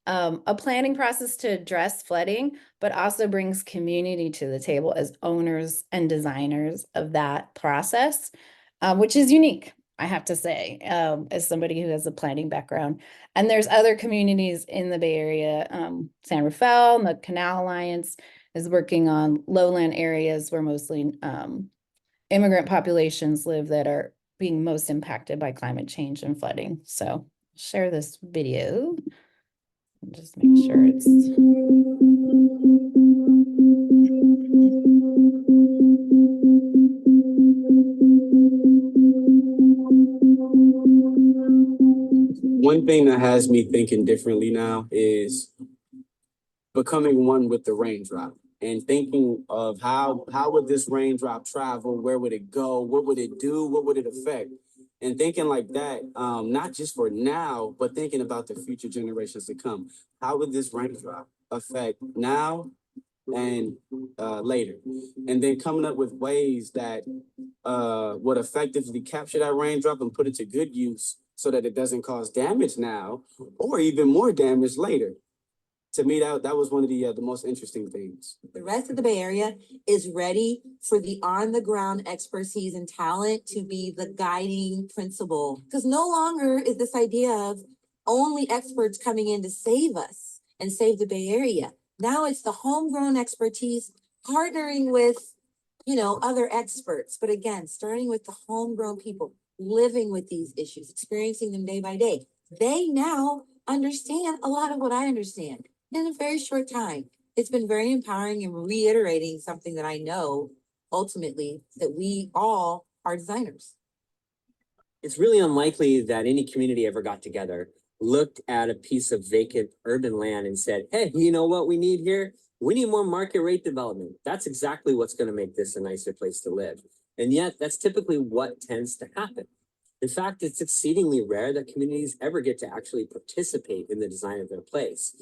Speaker 4: a planning process to address flooding, but also brings community to the table as owners and designers of that process, which is unique. I have to say, as somebody who has a planning background. And there's other communities in the Bay Area. San Rafael and the Canal Alliance is working on lowland areas where mostly immigrant populations live that are being most impacted by climate change and flooding. So share this video. Just make sure it's.
Speaker 5: One thing that has me thinking differently now is becoming one with the raindrop and thinking of how would this raindrop travel? Where would it go? What would it do? What would it affect? And thinking like that, not just for now, but thinking about the future generations to come. How would this raindrop affect now and later? And then coming up with ways that would effectively capture that raindrop and put it to good use so that it doesn't cause damage now or even more damage later. To me, that was one of the most interesting things.
Speaker 6: The rest of the Bay Area is ready for the on-the-ground expertise and talent to be the guiding principle. Because no longer is this idea of only experts coming in to save us and save the Bay Area. Now it's the homegrown expertise partnering with, other experts. But again, starting with the homegrown people, living with these issues, experiencing them day by day. They now understand a lot of what I understand in a very short time. It's been very empowering and reiterating something that I know ultimately that we all are designers.
Speaker 7: It's really unlikely that any community ever got together, looked at a piece of vacant urban land and said, hey, you know what we need here? We need more market rate development. That's exactly what's going to make this a nicer place to live. And yet that's typically what tends to happen. In fact, it's exceedingly rare that communities ever get to actually participate in the design of their place.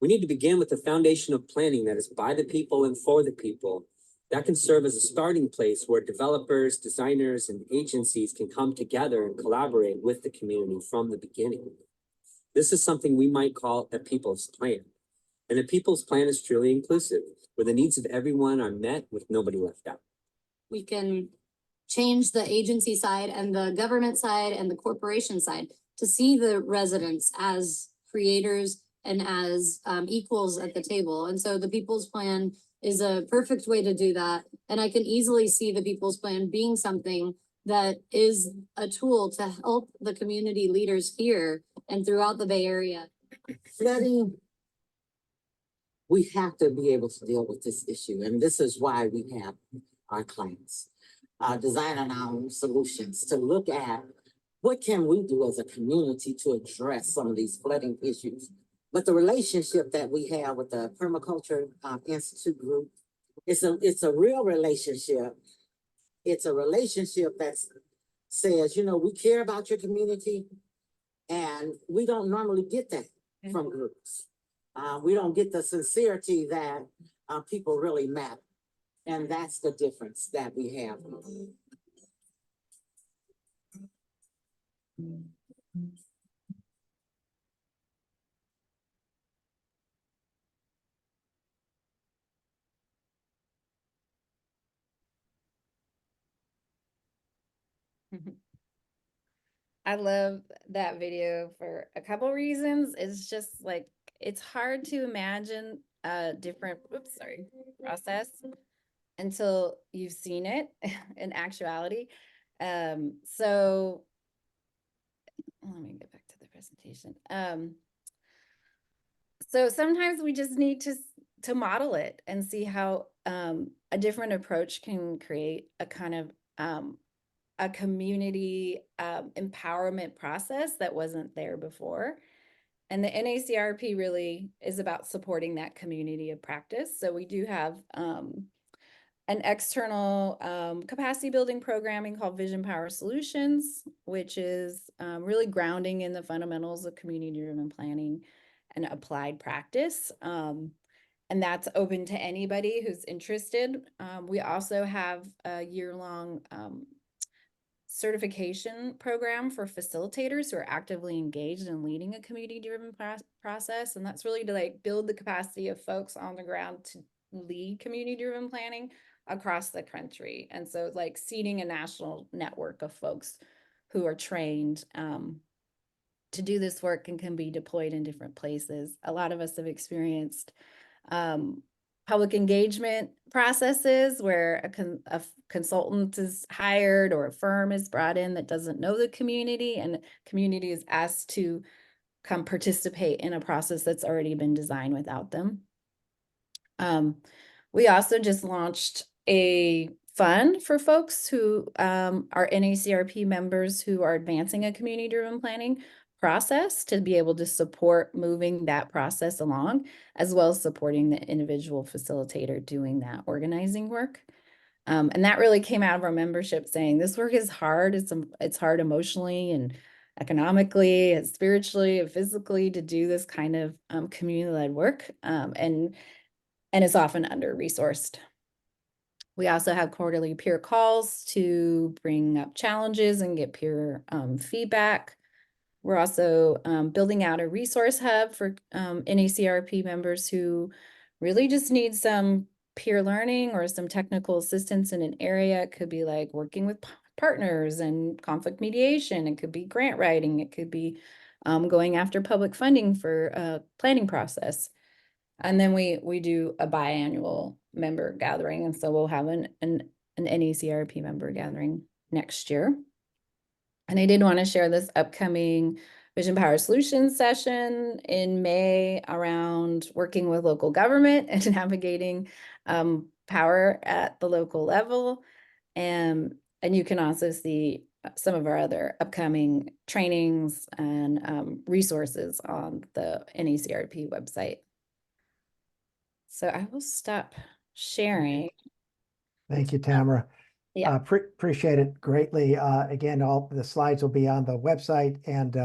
Speaker 7: We need to begin with the foundation of planning that is by the people and for the people. That can serve as a starting place where developers, designers, and agencies can come together and collaborate with the community from the beginning. This is something we might call a people's plan. And a people's plan is truly inclusive, where the needs of everyone are met with nobody left out.
Speaker 8: We can change the agency side and the government side and the corporation side to see the residents as creators and as equals at the table. And so the People's Plan is a perfect way to do that. And I can easily see the People's Plan being something that is a tool to help the community leaders here and throughout the Bay Area.
Speaker 9: Flooding, we have to be able to deal with this issue. And this is why we have our class, designing our solutions to look at what can we do as a community to address some of these flooding issues. But the relationship that we have with the Permaculture Institute group, it's a real relationship. It's a relationship that says, we care about your community, and we don't normally get that from groups. We don't get the sincerity that people really matter. And that's the difference that we have.
Speaker 4: I love that video for a couple reasons. It's just like, it's hard to imagine a different, process until you've seen it in actuality. So let me get back to the presentation. So sometimes we just need to model it and see how a different approach can create a kind of a community empowerment process that wasn't there before. And the NACRP really is about supporting that community of practice. So we do have an external capacity building programming called Vision Power Solutions, which is really grounding in the fundamentals of community-driven planning and applied practice. And that's open to anybody who's interested. We also have a year-long certification program for facilitators who are actively engaged in leading a community-driven process. And that's really to build the capacity of folks on the ground to lead community-driven planning across the country. And so seeding a national network of folks who are trained to do this work and can be deployed in different places. A lot of us have experienced public engagement processes where a consultant is hired or a firm is brought in that doesn't know the community, and the community is asked to come participate in a process that's already been designed without them. We also just launched a fund for folks who are NACRP members who are advancing a community-driven planning process to be able to support moving that process along, as well as supporting the individual facilitator doing that organizing work. And that really came out of our membership saying this work is hard. It's hard emotionally and economically and spiritually and physically to do this kind of community-led work, and it's often under-resourced. We also have quarterly peer calls to bring up challenges and get peer feedback. We're also building out a resource hub for NACRP members who really just need some peer learning or some technical assistance in an area. It could be like working with partners and conflict mediation. It could be grant writing. It could be going after public funding for a planning process. And then we do a biannual member gathering. And so we'll have an NACRP member gathering next year. And I did want to share this upcoming Vision Power Solutions session in May around working with local government and navigating power at the local level. And you can also see some of our other upcoming trainings and resources on the NACRP website. So I will stop sharing.
Speaker 1: Thank you, Tamira.
Speaker 4: Yeah.
Speaker 1: Appreciate it greatly. Again, all the slides will be on the website and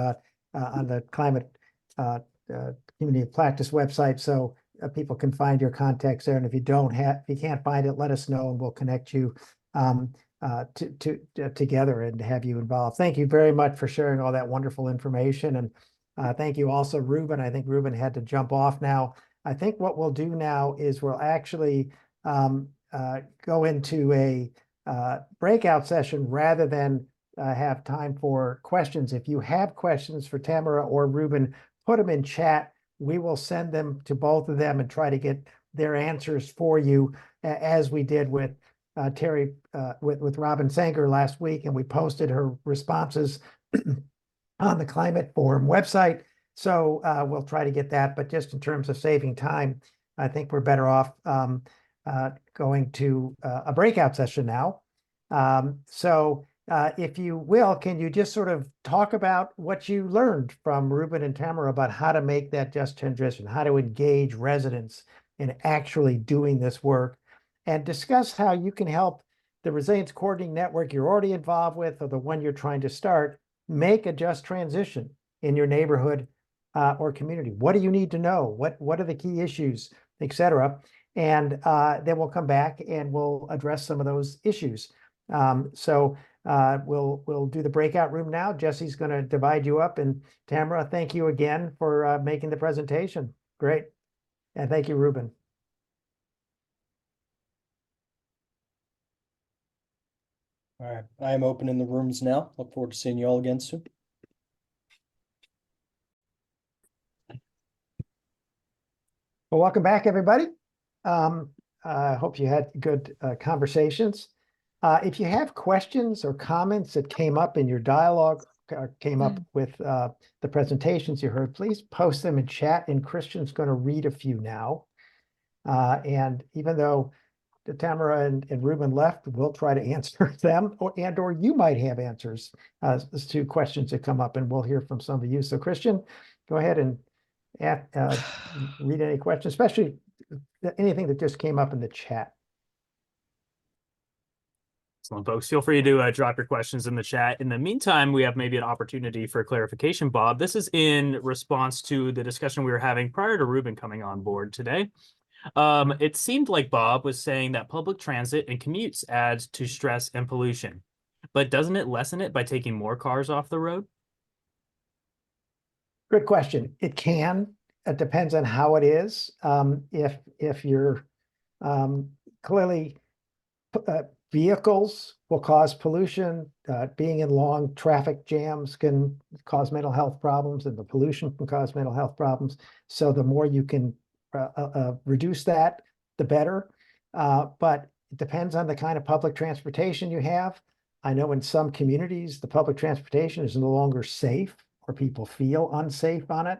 Speaker 1: on the Climate Community of Practice website, so people can find your contacts there. And if you can't find it, let us know and we'll connect you together and have you involved. Thank you very much for sharing all that wonderful information. And thank you also, Ruben. I think Ruben had to jump off now. I think what we'll do now is we'll actually go into a breakout session rather than have time for questions. If you have questions for Tamira or Ruben, put them in chat. We will send them to both of them and try to get their answers for you, as we did with Terry, with Robin Sanger last week, and we posted her responses on the Climate Forum website. So we'll try to get that, but just in terms of saving time, I think we're better off going to a breakout session now. So if you will, can you just sort of talk about what you learned from Ruben and Tamira about how to make that just transition, how to engage residents in actually doing this work, and discuss how you can help the Resilience Coordinating Network you're already involved with or the one you're trying to start make a just transition in your neighborhood or community. What do you need to know? What are the key issues, et cetera? And then we'll come back and we'll address some of those issues. So we'll do the breakout room now. Jesse's going to divide you up. And Tamira, thank you again for making the presentation. Great. And thank you, Ruben.
Speaker 2: All right, I am opening the rooms now. Look forward to seeing you all again soon.
Speaker 1: Well, welcome back, everybody. I hope you had good conversations. If you have questions or comments that came up in your dialogue, or came up with the presentations you heard, please post them in chat, and Christian's going to read a few now. And even though Tamira and Ruben left, we'll try to answer them, or you might have answers as to questions that come up, and we'll hear from some of you. So Christian, go ahead and read any questions, especially anything that just came up in the chat.
Speaker 10: Excellent, folks. Feel free to drop your questions in the chat. In the meantime, we have maybe an opportunity for clarification, Bob. This is in response to the discussion we were having prior to Ruben coming on board today. It seemed like Bob was saying that public transit and commutes add to stress and pollution, but doesn't it lessen it by taking more cars off the road?
Speaker 1: Good question. It can. It depends on how it is. If you're clearly vehicles will cause pollution. Being in long traffic jams can cause mental health problems, and the pollution can cause mental health problems. So the more you can reduce that, the better. But it depends on the kind of public transportation you have. I know in some communities, the public transportation is no longer safe, or people feel unsafe on it.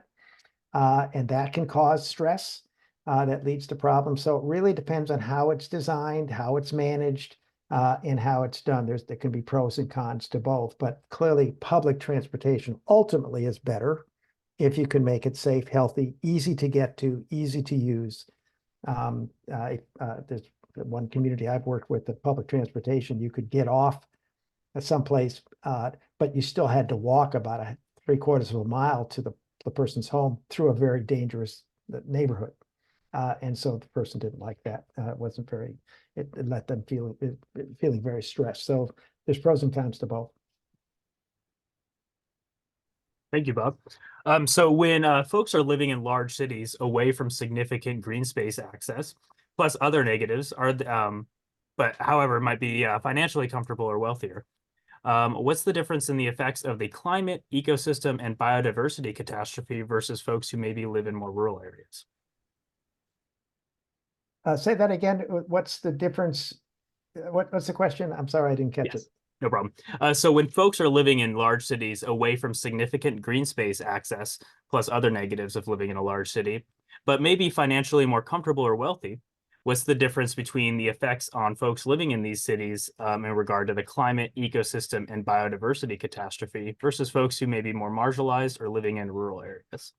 Speaker 1: And that can cause stress that leads to problems. So it really depends on how it's designed, how it's managed, and how it's done. There can be pros and cons to both, but clearly public transportation ultimately is better if you can make it safe, healthy, easy to get to, easy to use. There's one community I've worked with, the public transportation, you could get off at some place, but you still had to walk about 3/4 of a mile to the person's home through a very dangerous neighborhood. And so the person didn't like that. It wasn't very, it let them feeling very stressed. So there's pros and cons to both.
Speaker 10: Thank you, Bob. So when folks are living in large cities away from significant green space access, plus other negatives are, but however, might be financially comfortable or wealthier. What's the difference in the effects of the climate, ecosystem, and biodiversity catastrophe versus folks who maybe live in more rural areas?
Speaker 1: Say that again. What's the difference? What's the question? I'm sorry, I didn't catch it.
Speaker 10: No problem. So when folks are living in large cities away from significant green space access, plus other negatives of living in a large city, but maybe financially more comfortable or wealthy, what's the difference between the effects on folks living in these cities in regard to the climate, ecosystem, and biodiversity catastrophe versus folks who may be more marginalized or living in rural areas?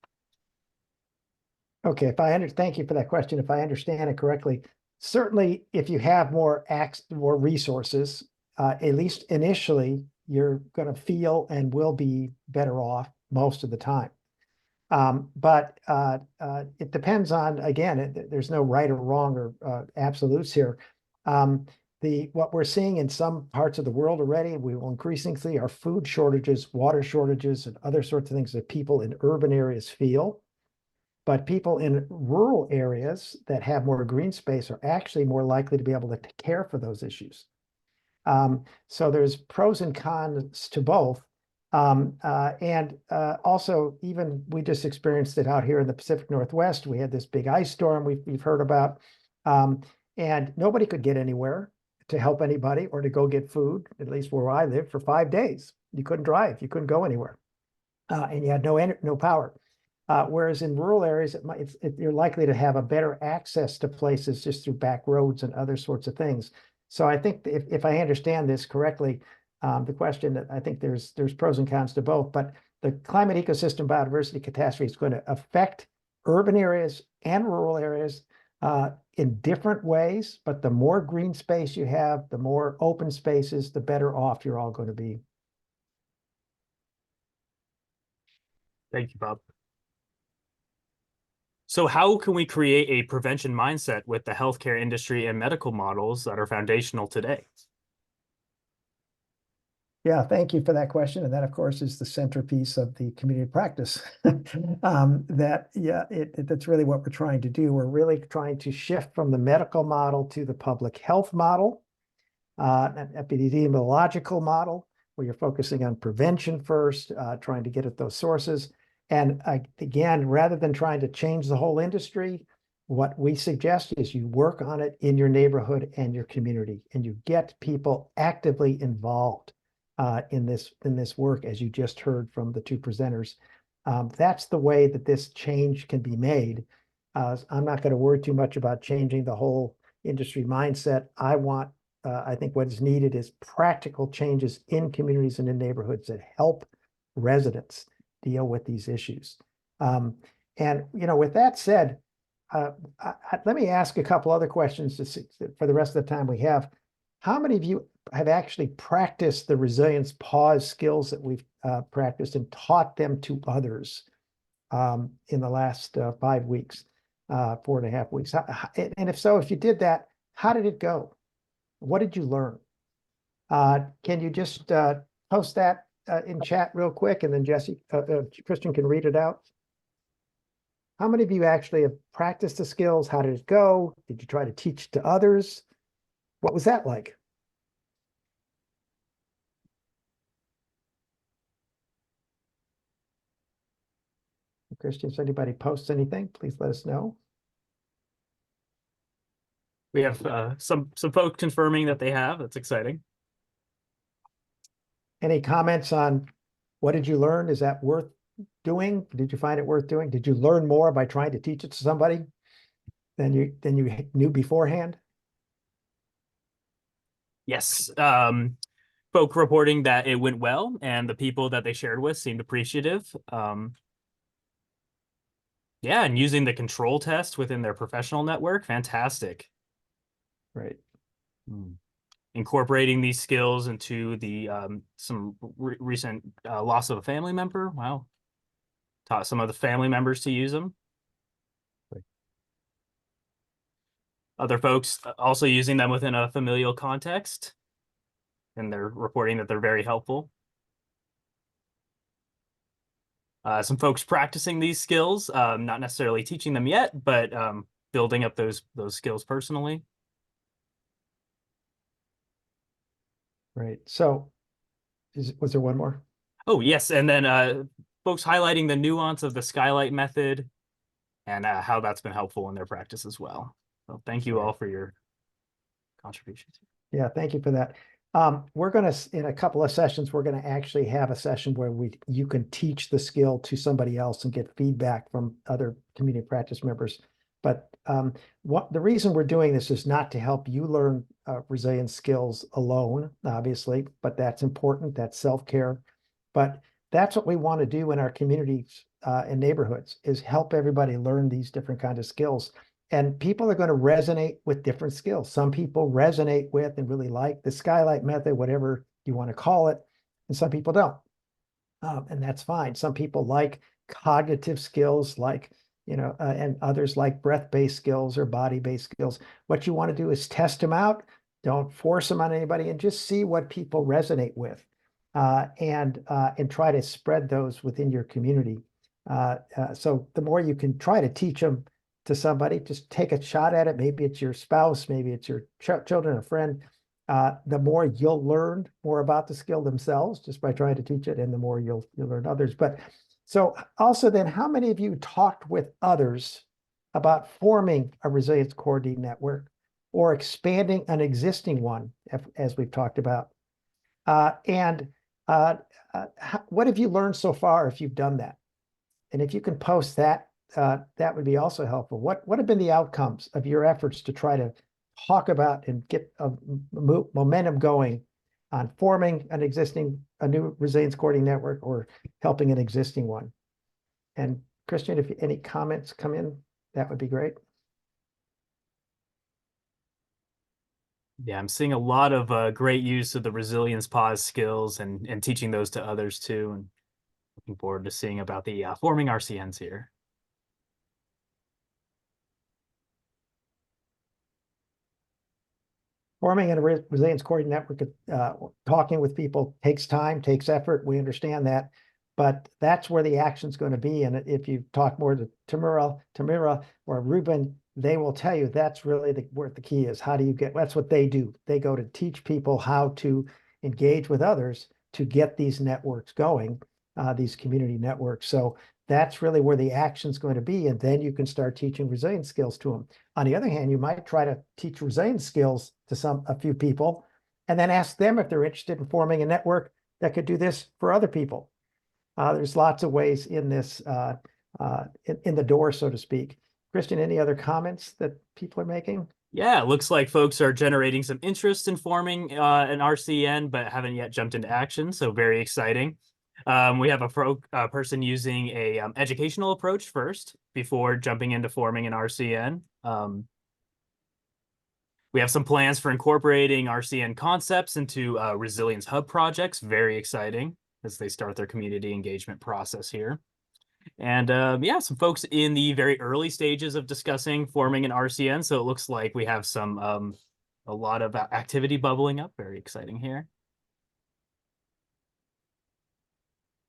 Speaker 1: Okay, thank you for that question. If I understand it correctly, certainly if you have more resources, at least initially, you're going to feel and will be better off most of the time. But it depends on, again, there's no right or wrong or absolutes here. What we're seeing in some parts of the world already, we will increasingly see, are food shortages, water shortages, and other sorts of things that people in urban areas feel. But people in rural areas that have more green space are actually more likely to be able to care for those issues. So there's pros and cons to both. Also, even we just experienced it out here in the Pacific Northwest. We had this big ice storm we've heard about, and nobody could get anywhere to help anybody or to go get food, at least where I live, for 5 days. You couldn't drive, you couldn't go anywhere, and you had no power. Whereas in rural areas, you're likely to have a better access to places just through back roads and other sorts of things. So I think if I understand this correctly, the question, I think there's pros and cons to both, but the climate, ecosystem, biodiversity catastrophe is going to affect urban areas and rural areas in different ways. But the more green space you have, the more open spaces, the better off you're all going to be.
Speaker 10: Thank you, Bob. So how can we create a prevention mindset with the healthcare industry and medical models that are foundational today?
Speaker 1: Yeah, thank you for that question. And that, of course, is the centerpiece of the community practice. That's really what we're trying to do. We're really trying to shift from the medical model to the public health model, an epidemiological model, where you're focusing on prevention first, trying to get at those sources. And again, rather than trying to change the whole industry, what we suggest is you work on it in your neighborhood and your community, and you get people actively involved in this work, as you just heard from the two presenters. That's the way that this change can be made. I'm not going to worry too much about changing the whole industry mindset. I think what is needed is practical changes in communities and in neighborhoods that help residents deal with these issues. And with that said, let me ask a couple other questions for the rest of the time we have. How many of you have actually practiced the resilience pause skills that we've practiced and taught them to others in the last 5 weeks, 4.5 weeks? And if so, if you did that, how did it go? What did you learn? Can you just post that in chat real quick, and then Christian can read it out? How many of you actually have practiced the skills? How did it go? Did you try to teach to others? What was that like? Christian, if anybody posts anything, please let us know.
Speaker 10: We have some folks confirming that they have. That's exciting.
Speaker 1: Any comments on what did you learn? Is that worth doing? Did you find it worth doing? Did you learn more by trying to teach it to somebody than you knew beforehand?
Speaker 10: Yes. Folk reporting that it went well, and the people that they shared with seemed appreciative. Yeah, and using the control test within their professional network, fantastic.
Speaker 1: Right.
Speaker 10: Incorporating these skills into the some recent loss of a family member. Wow. Taught some of the family members to use them.
Speaker 1: Right.
Speaker 10: Other folks also using them within a familial context, and they're reporting that they're very helpful. Some folks practicing these skills, not necessarily teaching them yet, but building up those skills personally.
Speaker 1: Right. So was there one more?
Speaker 10: Oh, yes. And then folks highlighting the nuance of the skylight method and how that's been helpful in their practice as well. So thank you all for your contributions.
Speaker 1: Yeah, thank you for that. We're going to, in a couple of sessions, we're going to actually have a session where you can teach the skill to somebody else and get feedback from other community practice members. But the reason we're doing this is not to help you learn resilience skills alone, obviously, but that's important. That's self-care. But that's what we want to do in our communities and neighborhoods, is help everybody learn these different kinds of skills. And people are going to resonate with different skills. Some people resonate with and really like the skylight method, whatever you want to call it, and some people don't. And that's fine. Some people like cognitive skills, like, and others like breath-based skills or body-based skills. What you want to do is test them out. Don't force them on anybody, and just see what people resonate with, and try to spread those within your community. So the more you can try to teach them to somebody, just take a shot at it. Maybe it's your spouse, maybe it's your children, a friend. The more you'll learn more about the skill themselves just by trying to teach it, and the more you'll learn others. But so also then, how many of you talked with others about forming a resilience coordinating network or expanding an existing one, as we've talked about? What have you learned so far if you've done that? And if you can post that, that would be also helpful. What have been the outcomes of your efforts to try to talk about and get a momentum going on forming a new resilience coordinating network or helping an existing one? And Christian, if any comments come in, that would be great.
Speaker 10: Yeah, I'm seeing a lot of great use of the resilience pause skills and teaching those to others too. And looking forward to seeing about the forming RCNs here.
Speaker 1: Forming a resilience coordinating network, talking with people takes time, takes effort. We understand that, but that's where the action's going to be. And if you talk more to Tamira or Ruben, they will tell you that's really where the key is. How do you that's what they do. They go to teach people how to engage with others to get these networks going, these community networks. So that's really where the action's going to be. And then you can start teaching resilience skills to them. On the other hand, you might try to teach resilience skills to a few people, and then ask them if they're interested in forming a network that could do this for other people. There's lots of ways in this, in the door, so to speak. Christian, any other comments that people are making?
Speaker 10: Yeah, it looks like folks are generating some interest in forming an RCN, but haven't yet jumped into action. So very exciting. We have a person using a educational approach first before jumping into forming an RCN. We have some plans for incorporating RCN concepts into resilience hub projects. Very exciting as they start their community engagement process here. And yeah, some folks in the very early stages of discussing forming an RCN. So it looks like we have some a lot of activity bubbling up. Very exciting here.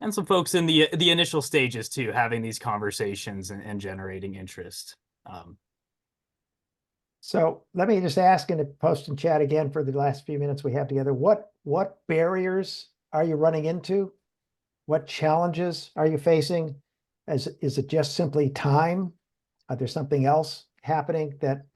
Speaker 10: And some folks in the initial stages too, having these conversations and generating interest.
Speaker 1: So let me just ask in the post and chat again for the last few minutes we have together. What barriers are you running into? What challenges are you facing? Is it just simply time? There's something else happening that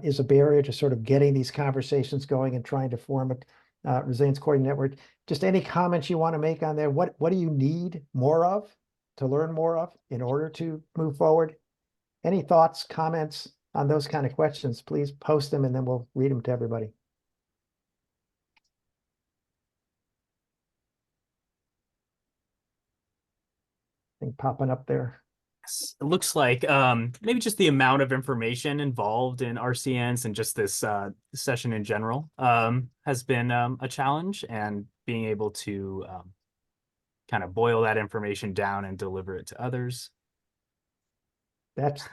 Speaker 1: is a barrier to sort of getting these conversations going and trying to form a resilience coordinating network. Just any comments you want to make on there? What do you need more of to learn more of in order to move forward? Any thoughts, comments on those kind of questions, please post them and then we'll read them to everybody. Thing popping up there.
Speaker 10: It looks like maybe just the amount of information involved in RCNs and just this session in general has been a challenge, and being able to kind of boil that information down and deliver it to others.
Speaker 1: That's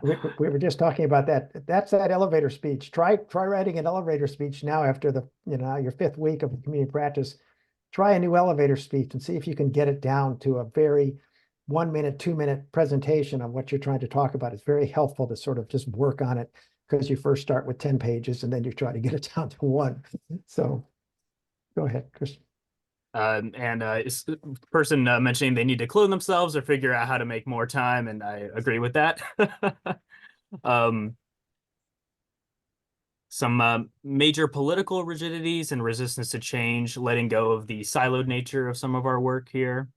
Speaker 1: we were just talking about that. That's that elevator speech. Try writing an elevator speech now after the your 5th week of community practice. Try a new elevator speech and see if you can get it down to a very 1 minute, 2 minute presentation of what you're trying to talk about. It's very helpful to sort of just work on it, because you first start with 10 pages and then you try to get it down to 1. So go ahead, Chris.
Speaker 10: Is the person mentioning they need to clone themselves or figure out how to make more time, and I agree with that. Some major political rigidities and resistance to change, letting go of the siloed nature of some of our work here.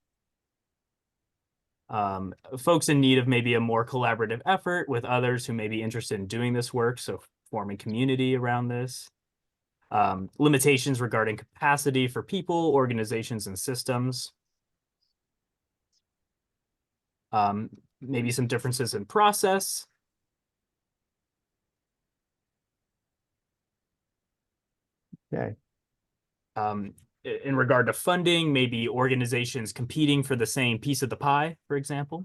Speaker 10: Folks in need of maybe a more collaborative effort with others who may be interested in doing this work, so forming community around this. Limitations regarding capacity for people, organizations, and systems. Maybe some differences in process.
Speaker 1: Okay.
Speaker 10: In regard to funding, maybe organizations competing for the same piece of the pie, for example.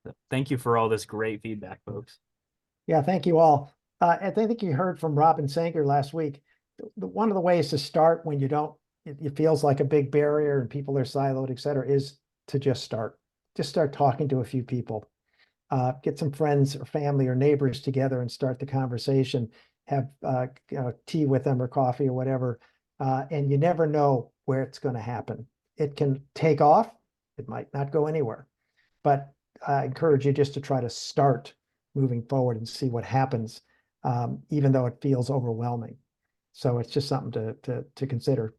Speaker 10: So thank you for all this great feedback, folks.
Speaker 1: Yeah, thank you all. I think you heard from Robin Sanger last week. One of the ways to start when you don't, it feels like a big barrier and people are siloed, et cetera, is to just start. Just start talking to a few people. Get some friends or family or neighbors together and start the conversation. Have tea with them or coffee or whatever. And you never know where it's going to happen. It can take off. It might not go anywhere. But I encourage you just to try to start moving forward and see what happens, even though it feels overwhelming. So it's just something to consider.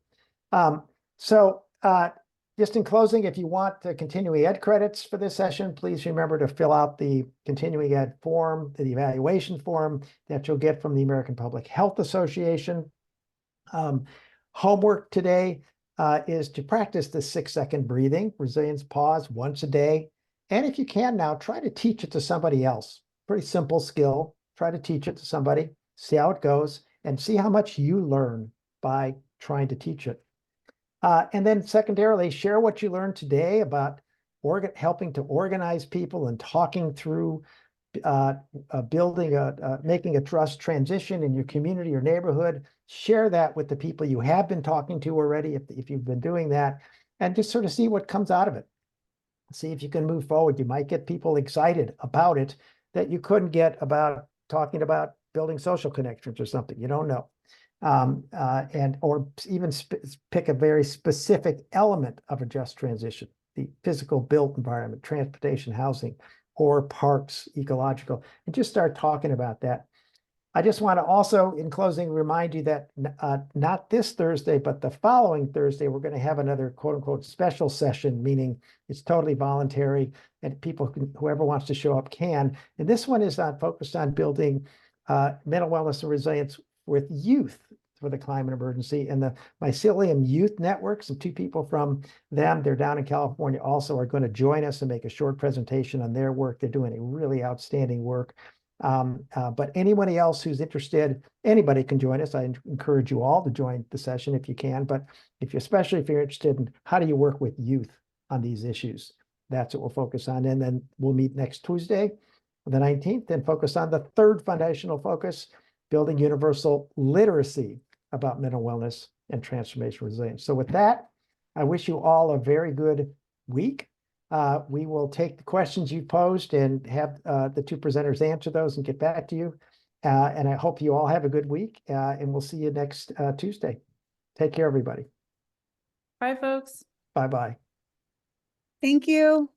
Speaker 1: Just in closing, if you want the continuing ed credits for this session, please remember to fill out the continuing ed form, the evaluation form that you'll get from the American Public Health Association. Homework today is to practice the 6-second breathing, resilience pause once a day. And if you can now, try to teach it to somebody else. Pretty simple skill. Try to teach it to somebody, see how it goes, and see how much you learn by trying to teach it. And then secondarily, share what you learned today about helping to organize people and talking through making a trust transition in your community or neighborhood. Share that with the people you have been talking to already, if you've been doing that, and just sort of see what comes out of it. See if you can move forward. You might get people excited about it that you couldn't get about talking about building social connections or something. You don't know. Or even pick a very specific element of a just transition, the physical built environment, transportation, housing, or parks, ecological, and just start talking about that. I just want to also, in closing, remind you that not this Thursday, but the following Thursday, we're going to have another quote unquote special session, meaning it's totally voluntary and people can, whoever wants to show up can. And this one is focused on building mental wellness and resilience with youth for the climate emergency, and the Mycelium Youth Network. Some 2 people from them, they're down in California also, are going to join us and make a short presentation on their work. They're doing a really outstanding work. But anybody else who's interested, anybody can join us. I encourage you all to join the session if you can, but especially if you're interested in how do you work with youth on these issues, that's what we'll focus on. And then we'll meet next Tuesday, the 19th, and focus on the 3rd foundational focus, building universal literacy about mental wellness and transformation resilience. So with that, I wish you all a very good week. We will take the questions you posed and have the 2 presenters answer those and get back to you. And I hope you all have a good week, and we'll see you next Tuesday. Take care, everybody.
Speaker 11: Bye, folks.
Speaker 1: Bye-bye.
Speaker 11: Thank you.